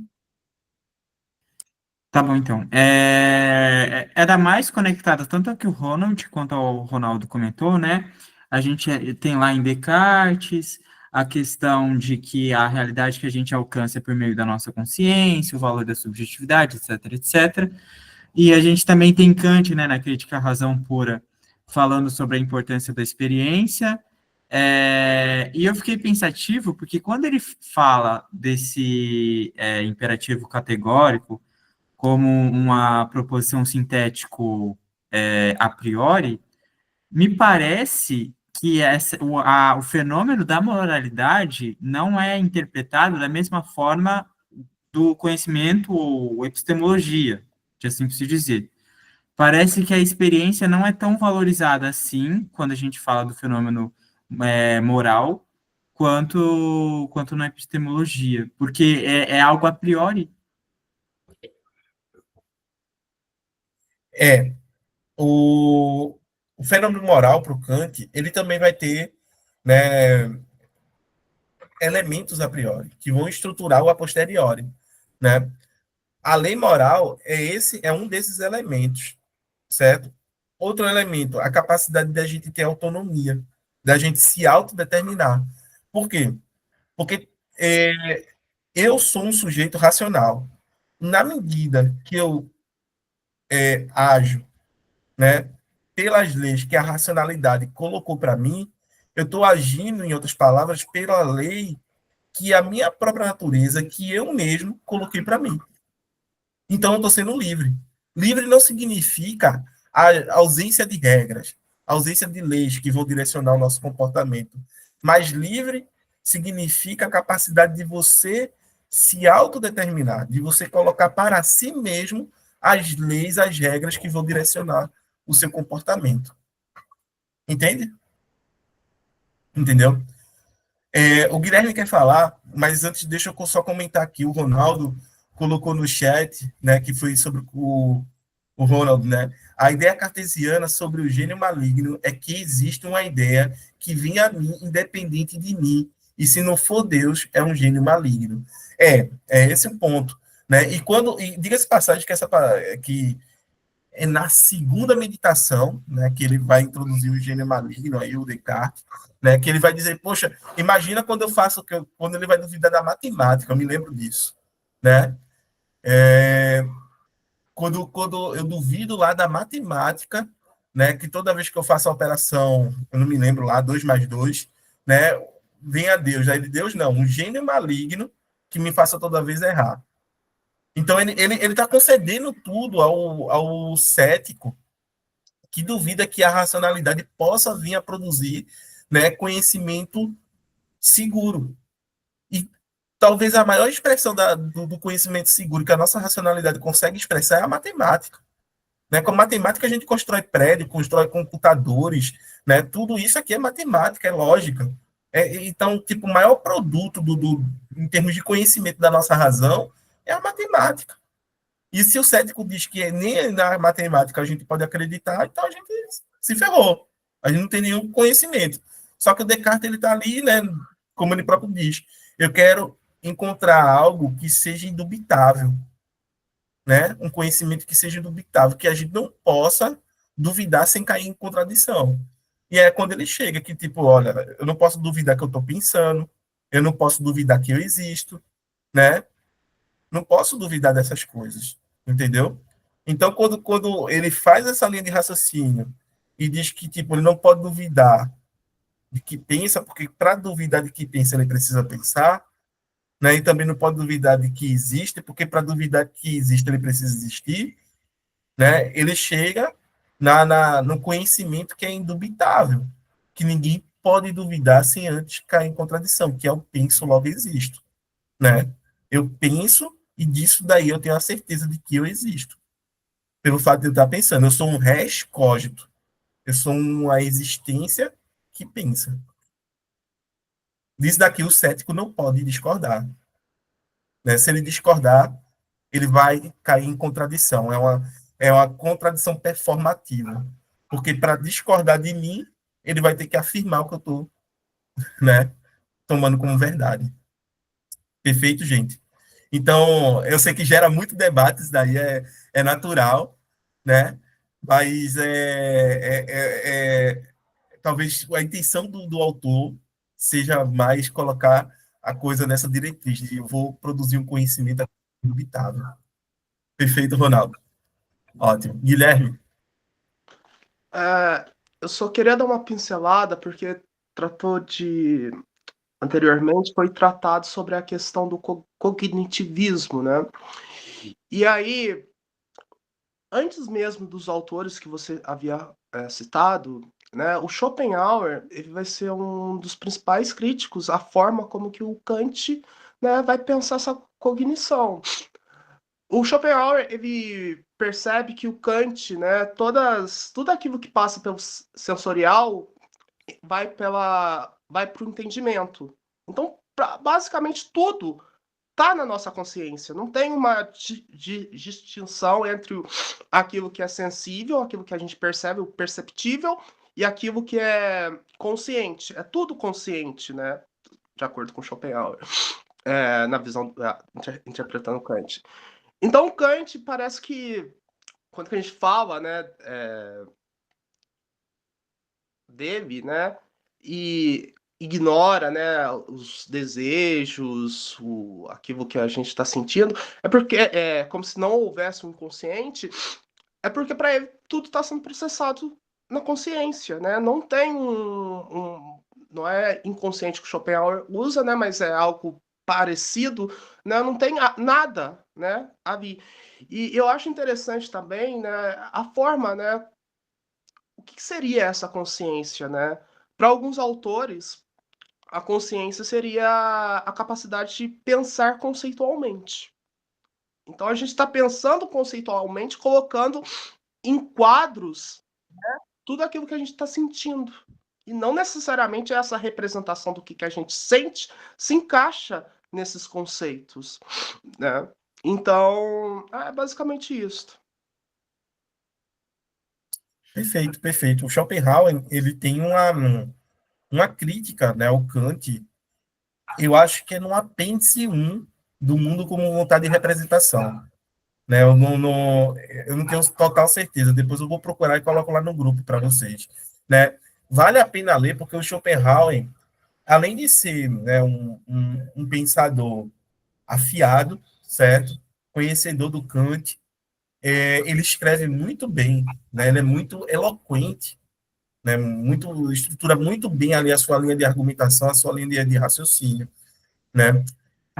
Tá bom, então. Era mais conectado tanto ao que o Ronald quanto ao Ronaldo comentou, né? A gente tem lá em Descartes a questão de que a realidade que a gente alcança é por meio da nossa consciência, o valor da subjetividade, etc, etc. E a gente também tem Kant, né, na Crítica à Razão Pura, falando sobre a importância da experiência. E eu fiquei pensativo, porque quando ele fala desse imperativo categórico, como uma proposição sintético a priori, me parece que o fenômeno da moralidade não é interpretado da mesma forma do conhecimento ou epistemologia, de assim por se dizer. Parece que a experiência não é tão valorizada assim, quando a gente fala do fenômeno moral, quanto na epistemologia, porque é algo a priori. É, o, o fenômeno moral para o Kant, ele também vai ter, né, elementos a priori, que vão estruturar o a posteriori, né? A lei moral é um desses elementos, certo? Outro elemento, a capacidade da gente ter autonomia, da gente se autodeterminar. Por quê? Porque eu sou um sujeito racional. Na medida que eu ajo, né, pelas leis que a racionalidade colocou para mim, eu estou agindo, em outras palavras, pela lei que a minha própria natureza, que eu mesmo coloquei para mim. Então, eu estou sendo livre. Livre não significa a ausência de regras, ausência de leis que vão direcionar o nosso comportamento. Mas livre significa a capacidade de você se autodeterminar, de você colocar para si mesmo as leis, as regras que vão direcionar o seu comportamento. Entende? Entendeu? O Guilherme quer falar, mas antes deixa eu só comentar aqui. O Ronaldo colocou no chat, né, que foi sobre o Ronald, né? A ideia cartesiana sobre o gênio maligno é que existe uma ideia que vinha a mim independente de mim, e se não for Deus, é um gênio maligno. É esse o ponto, né? E diga-se passagem que que é na segunda meditação, né, que ele vai introduzir o gênio maligno, aí o Descartes, né, que ele vai dizer, poxa, imagina quando eu faço, quando ele vai duvidar da matemática, eu me lembro disso, né? Quando eu duvido lá da matemática, né, que toda vez que eu faço a operação, eu não me lembro lá, 2 mais 2, né, vem a Deus. Aí Deus não, um gênio maligno que me faça toda vez errar. Então ele tá concedendo tudo ao cético que duvida que a racionalidade possa vir a produzir, né, conhecimento seguro. E talvez a maior expressão do conhecimento seguro que a nossa racionalidade consegue expressar é a matemática. Né? Com a matemática a gente constrói prédio, constrói computadores, né? Tudo isso aqui é matemática, é lógica. Então, tipo, o maior produto em termos de conhecimento da nossa razão é a matemática. E se o cético diz que nem na matemática a gente pode acreditar, então a gente se ferrou. A gente não tem nenhum conhecimento. Só que o Descartes ele está ali, né? Como ele próprio diz, eu quero encontrar algo que seja indubitável, né? Um conhecimento que seja indubitável, que a gente não possa duvidar sem cair em contradição. E é quando ele chega que, tipo, olha, eu não posso duvidar que eu estou pensando, eu não posso duvidar que eu existo, né? Não posso duvidar dessas coisas, entendeu? Então, quando ele faz essa linha de raciocínio e diz que, tipo, ele não pode duvidar de que pensa, porque para duvidar de que pensa, ele precisa pensar, né? E também não pode duvidar de que existe, porque para duvidar de que existe, ele precisa existir, né? Ele chega no conhecimento que é indubitável, que ninguém pode duvidar sem antes cair em contradição, que é o penso, logo existo, né? Eu penso e disso daí eu tenho a certeza de que eu existo. Pelo fato de eu estar pensando, eu sou um res cogito. Eu sou uma existência que pensa. Disso daqui o cético não pode discordar. Né? Se ele discordar, ele vai cair em contradição. é uma contradição performativa, porque para discordar de mim, ele vai ter que afirmar o que eu estou, né, tomando como verdade. Perfeito, gente? Então, eu sei que gera muito debate, isso daí é natural, né? Mas talvez a intenção do autor seja mais colocar a coisa nessa diretriz, de eu vou produzir um conhecimento indubitável. Perfeito, Ronaldo. Ótimo. Guilherme? Eu só queria dar uma pincelada, porque tratou de. Anteriormente foi tratado sobre a questão do cognitivismo, né? E aí, antes mesmo dos autores que você havia citado, né, o Schopenhauer ele vai ser um dos principais críticos à forma como que o Kant, né, vai pensar essa cognição. O Schopenhauer ele percebe que o Kant, né, tudo aquilo que passa pelo sensorial vai para o entendimento. Então, basicamente tudo está na nossa consciência. Não tem uma distinção entre aquilo que é sensível, aquilo que a gente percebe, o perceptível, e aquilo que é consciente. É tudo consciente, né? De acordo com Schopenhauer, na visão, interpretando Kant. Então, Kant parece que, quando a gente fala, né, dele, né, e ignora, né, os desejos, aquilo que a gente está sentindo, é porque é como se não houvesse um inconsciente, é porque para ele tudo está sendo processado na consciência, né? Não tem não é inconsciente que o Schopenhauer usa, né, mas é algo parecido, né? Não tem nada, né, ali. E eu acho interessante também, né, a forma, né, o que seria essa consciência, né? Para alguns autores, a consciência seria a capacidade de pensar conceitualmente. Então a gente está pensando conceitualmente, colocando em quadros, né, tudo aquilo que a gente está sentindo. E não necessariamente essa representação do que a gente sente se encaixa nesses conceitos, né? Então, é basicamente isso. Perfeito, perfeito. O Schopenhauer, ele tem uma crítica, né, ao Kant, eu acho que é no apêndice 1 do mundo como vontade de representação. Né? Eu não tenho total certeza, depois eu vou procurar e coloco lá no grupo para vocês. Né? Vale a pena ler, porque o Schopenhauer, além de ser, né, um pensador afiado, certo? Conhecedor do Kant, ele escreve muito bem, né? Ele é muito eloquente, né? Estrutura muito bem ali a sua linha de argumentação, a sua linha de raciocínio, né?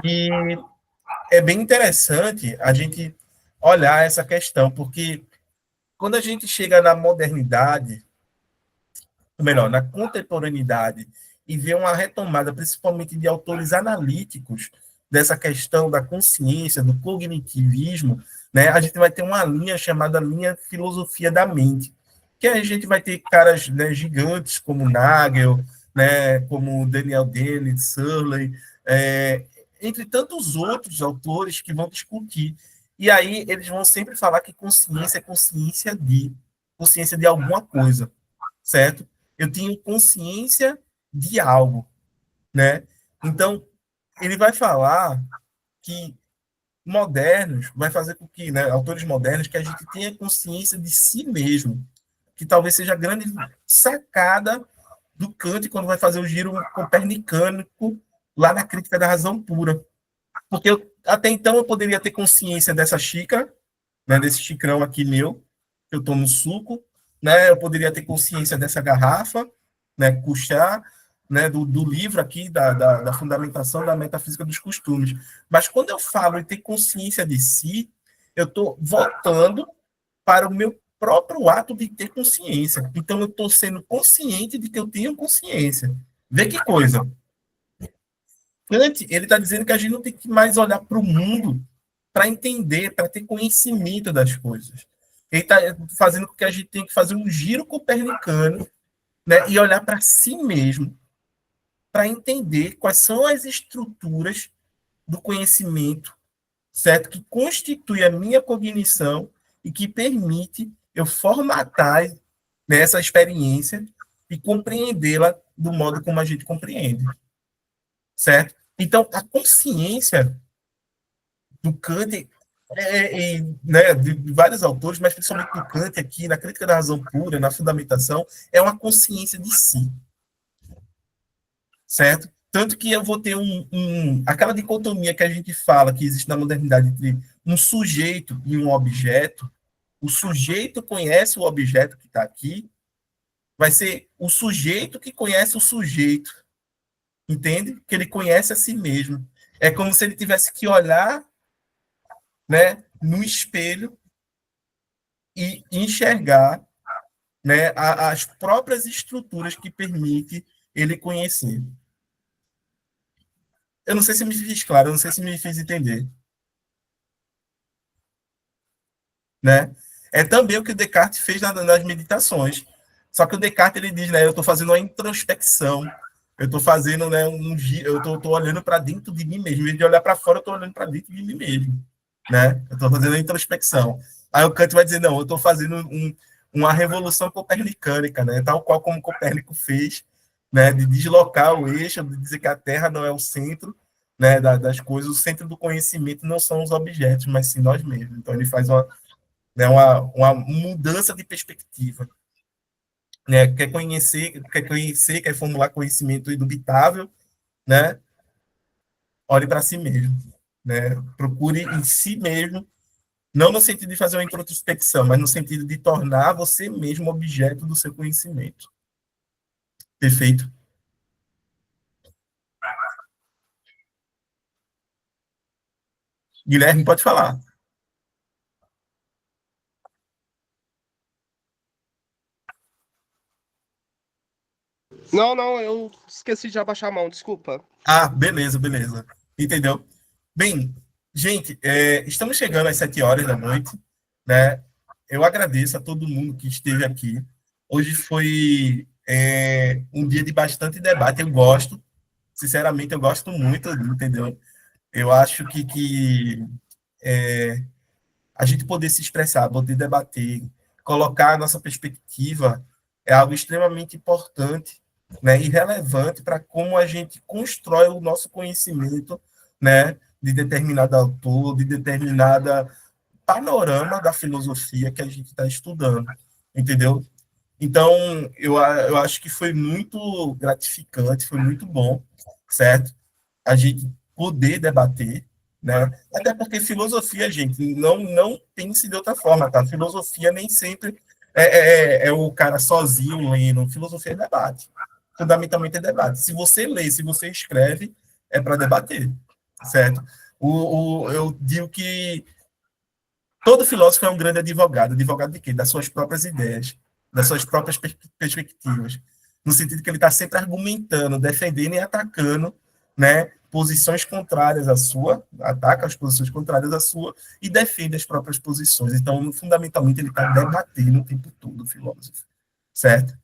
E é bem interessante a gente olhar essa questão, porque quando a gente chega na modernidade, ou melhor, na contemporaneidade, e vê uma retomada, principalmente de autores analíticos, dessa questão da consciência, do cognitivismo, né, a gente vai ter uma linha chamada linha filosofia da mente, que a gente vai ter caras, né, gigantes como Nagel, né, como Daniel Dennett, Searle, entre tantos outros autores que vão discutir. E aí eles vão sempre falar que consciência é consciência de alguma coisa, certo? Eu tenho consciência de algo, né? Então, ele vai falar que modernos, vai fazer com que, né, autores modernos, que a gente tenha consciência de si mesmo, que talvez seja a grande sacada do Kant quando vai fazer o giro copernicânico lá na crítica da razão pura. Porque até então eu poderia ter consciência dessa xícara, né, desse xicrão aqui meu, que eu tomo suco, né, eu poderia ter consciência dessa garrafa, né, Couchard, né, do livro aqui, da fundamentação da metafísica dos costumes. Mas quando eu falo em ter consciência de si, eu estou voltando para o meu próprio ato de ter consciência. Então, eu estou sendo consciente de que eu tenho consciência. Vê que coisa. Kant, ele está dizendo que a gente não tem que mais olhar para o mundo para entender, para ter conhecimento das coisas. Ele está fazendo com que a gente tenha que fazer um giro copernicano, né, e olhar para si mesmo, para entender quais são as estruturas do conhecimento, certo? Que constitui a minha cognição e que permite eu formatar, né, essa experiência e compreendê-la do modo como a gente compreende, certo? Então, a consciência do Kant, né, de vários autores, mas principalmente do Kant aqui, na crítica da razão pura, na fundamentação, é uma consciência de si, certo? Tanto que eu vou ter aquela dicotomia que a gente fala que existe na modernidade entre um sujeito e um objeto. O sujeito conhece o objeto que está aqui, vai ser o sujeito que conhece o sujeito, entende? Que ele conhece a si mesmo. É como se ele tivesse que olhar, né, no espelho e enxergar, né, as próprias estruturas que permitem ele conhecer. Eu não sei se me fiz claro, eu não sei se me fiz entender, né? É também o que o Descartes fez nas meditações. Só que o Descartes ele diz, né, eu estou fazendo uma introspecção, eu estou fazendo, né, eu estou olhando para dentro de mim mesmo, em vez de olhar para fora, eu estou olhando para dentro de mim mesmo, né? Eu estou fazendo a introspecção. Aí o Kant vai dizer, não, eu estou fazendo uma revolução copernicânica, né? Tal qual como Copérnico fez, né, de deslocar o eixo, de dizer que a Terra não é o centro, né, das coisas, o centro do conhecimento não são os objetos, mas sim nós mesmos. Então ele faz uma mudança de perspectiva, né? Quer formular conhecimento indubitável, né? Olhe para si mesmo, né? Procure em si mesmo, não no sentido de fazer uma introspecção, mas no sentido de tornar você mesmo objeto do seu conhecimento. Perfeito? Guilherme, pode falar. Não, não, eu esqueci de abaixar a mão, desculpa. Ah, beleza, beleza. Entendeu? Bem, gente, estamos chegando às 7 horas da noite, né? Eu agradeço a todo mundo que esteve aqui. Hoje foi um dia de bastante debate. Eu gosto, sinceramente, eu gosto muito, entendeu? Eu acho que a gente poder se expressar, poder debater, colocar a nossa perspectiva é algo extremamente importante, né, e relevante para como a gente constrói o nosso conhecimento, né, de determinado autor, de determinada panorama da filosofia que a gente está estudando, entendeu? Então, eu acho que foi muito gratificante, foi muito bom, certo? A gente poder debater, né? Até porque filosofia, gente, não pense de outra forma, tá? Filosofia nem sempre é o cara sozinho lendo. Filosofia é debate. Fundamentalmente é debate. Se você lê, se você escreve, é para debater, certo? Eu digo que todo filósofo é um grande advogado. Advogado de quê? Das suas próprias ideias, das suas próprias perspectivas. No sentido que ele está sempre argumentando, defendendo e atacando, né, posições contrárias à sua, ataca as posições contrárias à sua e defende as próprias posições. Então, fundamentalmente, ele está debatendo o tempo todo, o filósofo. Certo?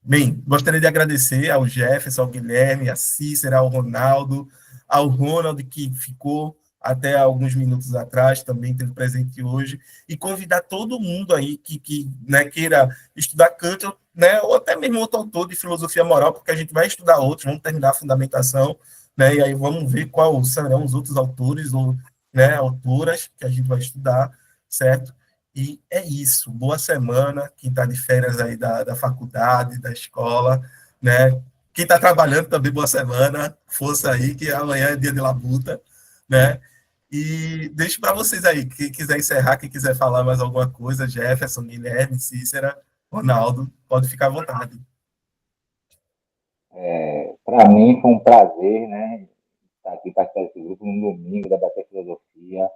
Bem, gostaria de agradecer ao Jefferson, ao Guilherme, a Cícera, ao Ronaldo, ao Ronald, que ficou até alguns minutos atrás, também teve presente hoje, e convidar todo mundo aí que né, queira estudar Kant, né, ou até mesmo outro autor de filosofia moral, porque a gente vai estudar outros, vamos terminar a fundamentação, né, e aí vamos ver quais serão os outros autores ou né, autoras que a gente vai estudar, certo? E é isso. Boa semana. Quem está de férias aí da faculdade, da escola, né? Quem está trabalhando também, boa semana. Força aí, que amanhã é dia de labuta, né? E deixo para vocês aí, quem quiser encerrar, quem quiser falar mais alguma coisa, Jefferson, Guilherme, Cícera, Ronaldo, pode ficar à vontade. Para mim foi um prazer, né, estar aqui participar desse grupo num domingo, debater filosofia,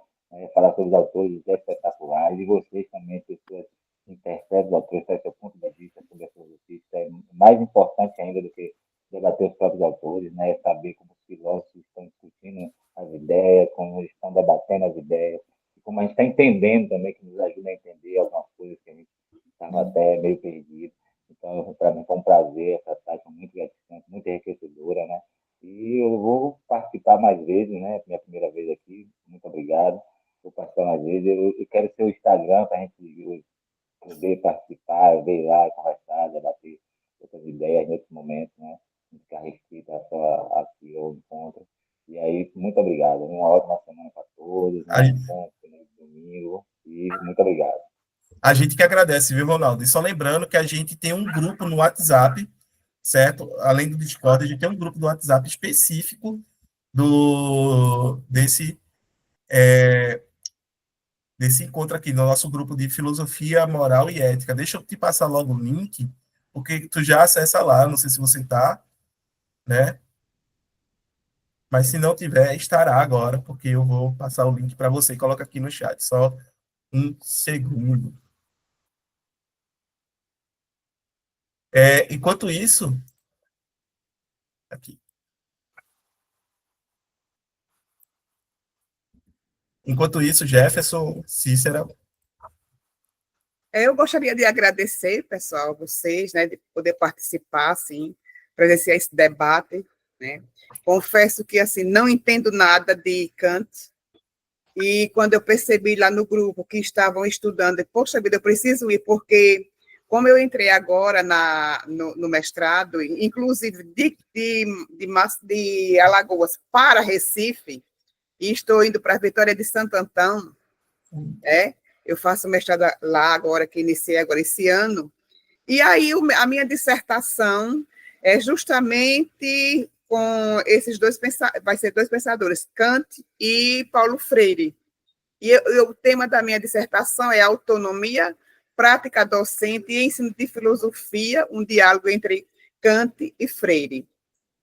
falar sobre os autores espetaculares, e vocês também, pessoas que interpretam os autores, trazem seu ponto de vista sobre a filosofia. Isso é mais importante ainda do que debater os próprios autores, né, é saber como os filósofos estão discutindo as ideias, como eles estão debatendo as ideias, e como a gente está entendendo também, que nos ajuda a entender algumas coisas que a gente estava até meio perdido. Então, para mim foi um prazer, essa taxa muito gratificante, muito enriquecedora, né? E eu vou participar mais vezes, né? Minha primeira vez aqui, muito obrigado. vou participar mais vezes. Eu quero ser o Instagram para a gente poder participar, eu ver lá, conversar, debater outras ideias nesse momento, né? Não ficar restrito a só aqui ou encontro. E aí, muito obrigado. Uma ótima semana para todos, A, né? Um bom primeiro domingo e muito obrigado. a gente que agradece, viu, Ronaldo? E só lembrando que a gente tem um grupo no WhatsApp, certo? Além do Discord, a gente tem um grupo do WhatsApp específico desse encontro aqui, no nosso grupo de filosofia, moral e ética. Deixa eu te passar logo o link, porque tu já acessa lá, não sei se você tá, né? Mas se não tiver, estará agora, porque eu vou passar o link para você. Coloca aqui no chat, só um segundo. Enquanto isso, aqui. Enquanto isso, Jefferson, Cícera, Eu gostaria de agradecer, pessoal, vocês, né, de poder participar, assim, presenciar esse debate, né. Confesso que, assim, não entendo nada de Kant, e quando eu percebi lá no grupo que estavam estudando, poxa vida, eu preciso ir, porque como eu entrei agora no mestrado, inclusive de Alagoas para Recife, e estou indo para a Vitória de Santo Antão, eu faço mestrado lá agora, que iniciei agora esse ano, e aí a minha dissertação é justamente com esses vai ser dois pensadores, Kant e Paulo Freire. E o tema da minha dissertação é autonomia, prática docente e ensino de filosofia, um diálogo entre Kant e Freire.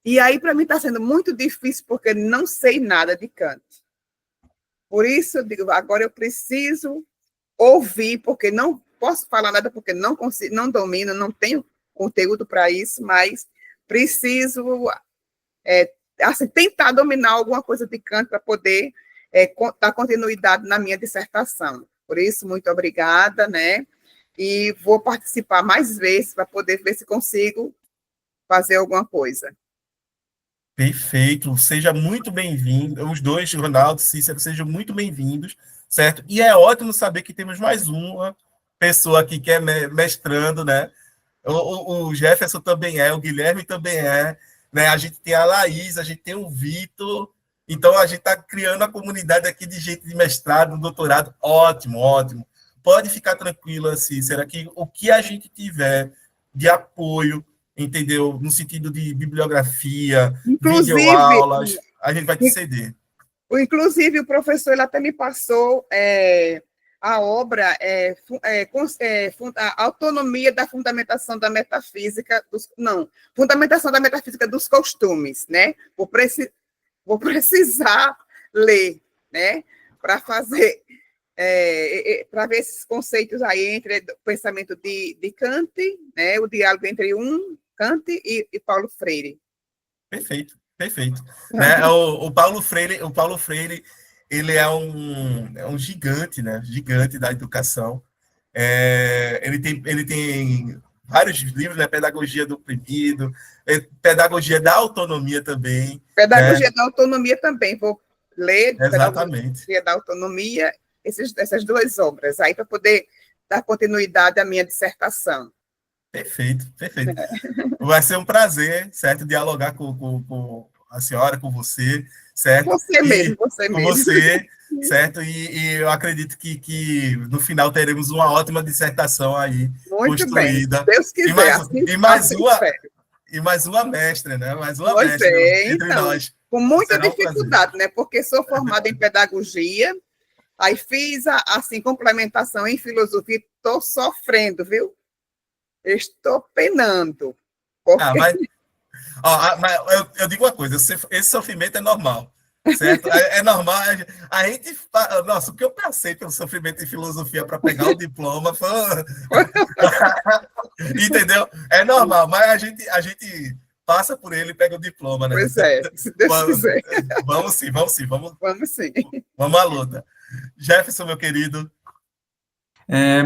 E aí, para mim, está sendo muito difícil, porque não sei nada de Kant. Por isso, eu digo, agora eu preciso ouvir, porque não posso falar nada, porque não consigo, não domino, não tenho conteúdo para isso, mas preciso assim, tentar dominar alguma coisa de Kant para poder dar continuidade na minha dissertação. Por isso, muito obrigada, né? E vou participar mais vezes para poder ver se consigo fazer alguma coisa. perfeito, seja muito bem-vindo, os dois, Ronaldo e Cícero, sejam muito bem-vindos, certo? E é ótimo saber que temos mais uma pessoa aqui que é mestrando, né? O Jefferson também o Guilherme também né? A gente tem a Laís, a gente tem o Vitor, então a gente está criando a comunidade aqui de gente de mestrado, doutorado, ótimo, ótimo. Pode ficar tranquilo, Cícera, que o que a gente tiver de apoio, entendeu? No sentido de bibliografia, videoaulas, a gente vai te ceder. Inclusive, o professor ele até me passou a obra a Autonomia da Fundamentação da Metafísica, Fundamentação da Metafísica dos Costumes, né? Vou precisar ler, né? Para fazer, para ver esses conceitos aí entre o pensamento de Kant, né? O diálogo entre Kant e Paulo Freire. Perfeito, perfeito. Né? O Paulo Freire, ele é um gigante, né? Gigante da educação. Ele tem vários livros, né? Pedagogia do Oprimido, Pedagogia da Autonomia também. Pedagogia da Autonomia também, vou ler. Exatamente. Pedagogia da Autonomia, essas duas obras, aí para poder dar continuidade à minha dissertação. Perfeito, perfeito. Vai ser um prazer, certo? Dialogar com a senhora, com você, certo? Você mesmo. Com você, certo? E eu acredito que no final teremos uma ótima dissertação aí muito construída. Bem, se Deus quiser. E mais uma mestra, né? Mais uma pois mestra entre então, nós. Com muita dificuldade, né? Porque sou formada em pedagogia, aí fiz assim, complementação em filosofia, estou sofrendo, viu? Estou penando. Porque... mas eu digo uma coisa, esse sofrimento é normal, certo? É normal. A gente, nossa, o que eu passei pelo sofrimento em filosofia para pegar o diploma foi... Entendeu? É normal, mas a gente passa por ele e pega o diploma, né? Pois se Deus quiser. Vamos sim. Vamos sim. Vamos à luta. Jefferson, meu querido.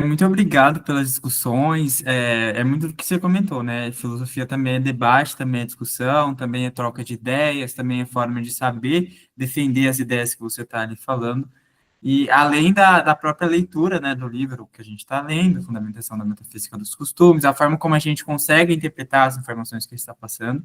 Muito obrigado pelas discussões. É muito o que você comentou, né? Filosofia também é debate, também é discussão, também é troca de ideias, também é forma de saber defender as ideias que você está ali falando. E além da própria leitura, né, do livro que a gente está lendo, Fundamentação da Metafísica dos Costumes, a forma como a gente consegue interpretar as informações que está passando.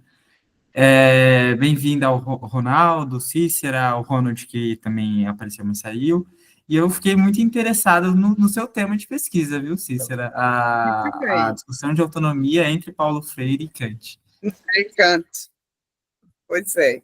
Bem-vindo ao Ronaldo, Cícera, ao Ronald, que também apareceu, mas saiu. E eu fiquei muito interessado no seu tema de pesquisa, viu, Cícera? Muito A bem. discussão de autonomia entre Paulo Freire e Kant. Kant. Pois é.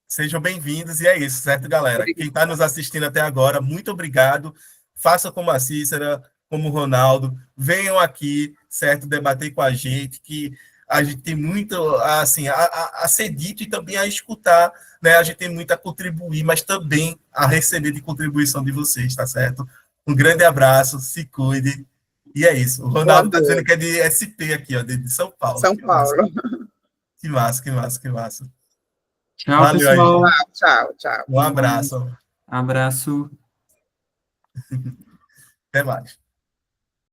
Sejam bem-vindos, e é isso, certo, galera? Quem está nos assistindo até agora, muito obrigado. Faça como a Cícera, como o Ronaldo, venham aqui, certo, debater com a gente, que a gente tem muito assim, a ser dito e também a escutar, né? A gente tem muito a contribuir, mas também a receber de contribuição de vocês, tá certo? Um grande abraço, se cuide, e é isso. O Ronaldo está dizendo que é de SP aqui, ó, de São Paulo. São Paulo. Que massa, que massa, que massa. Tchau, Valeu, pessoal. Tchau, tchau. Um abraço. Abraço. Até mais.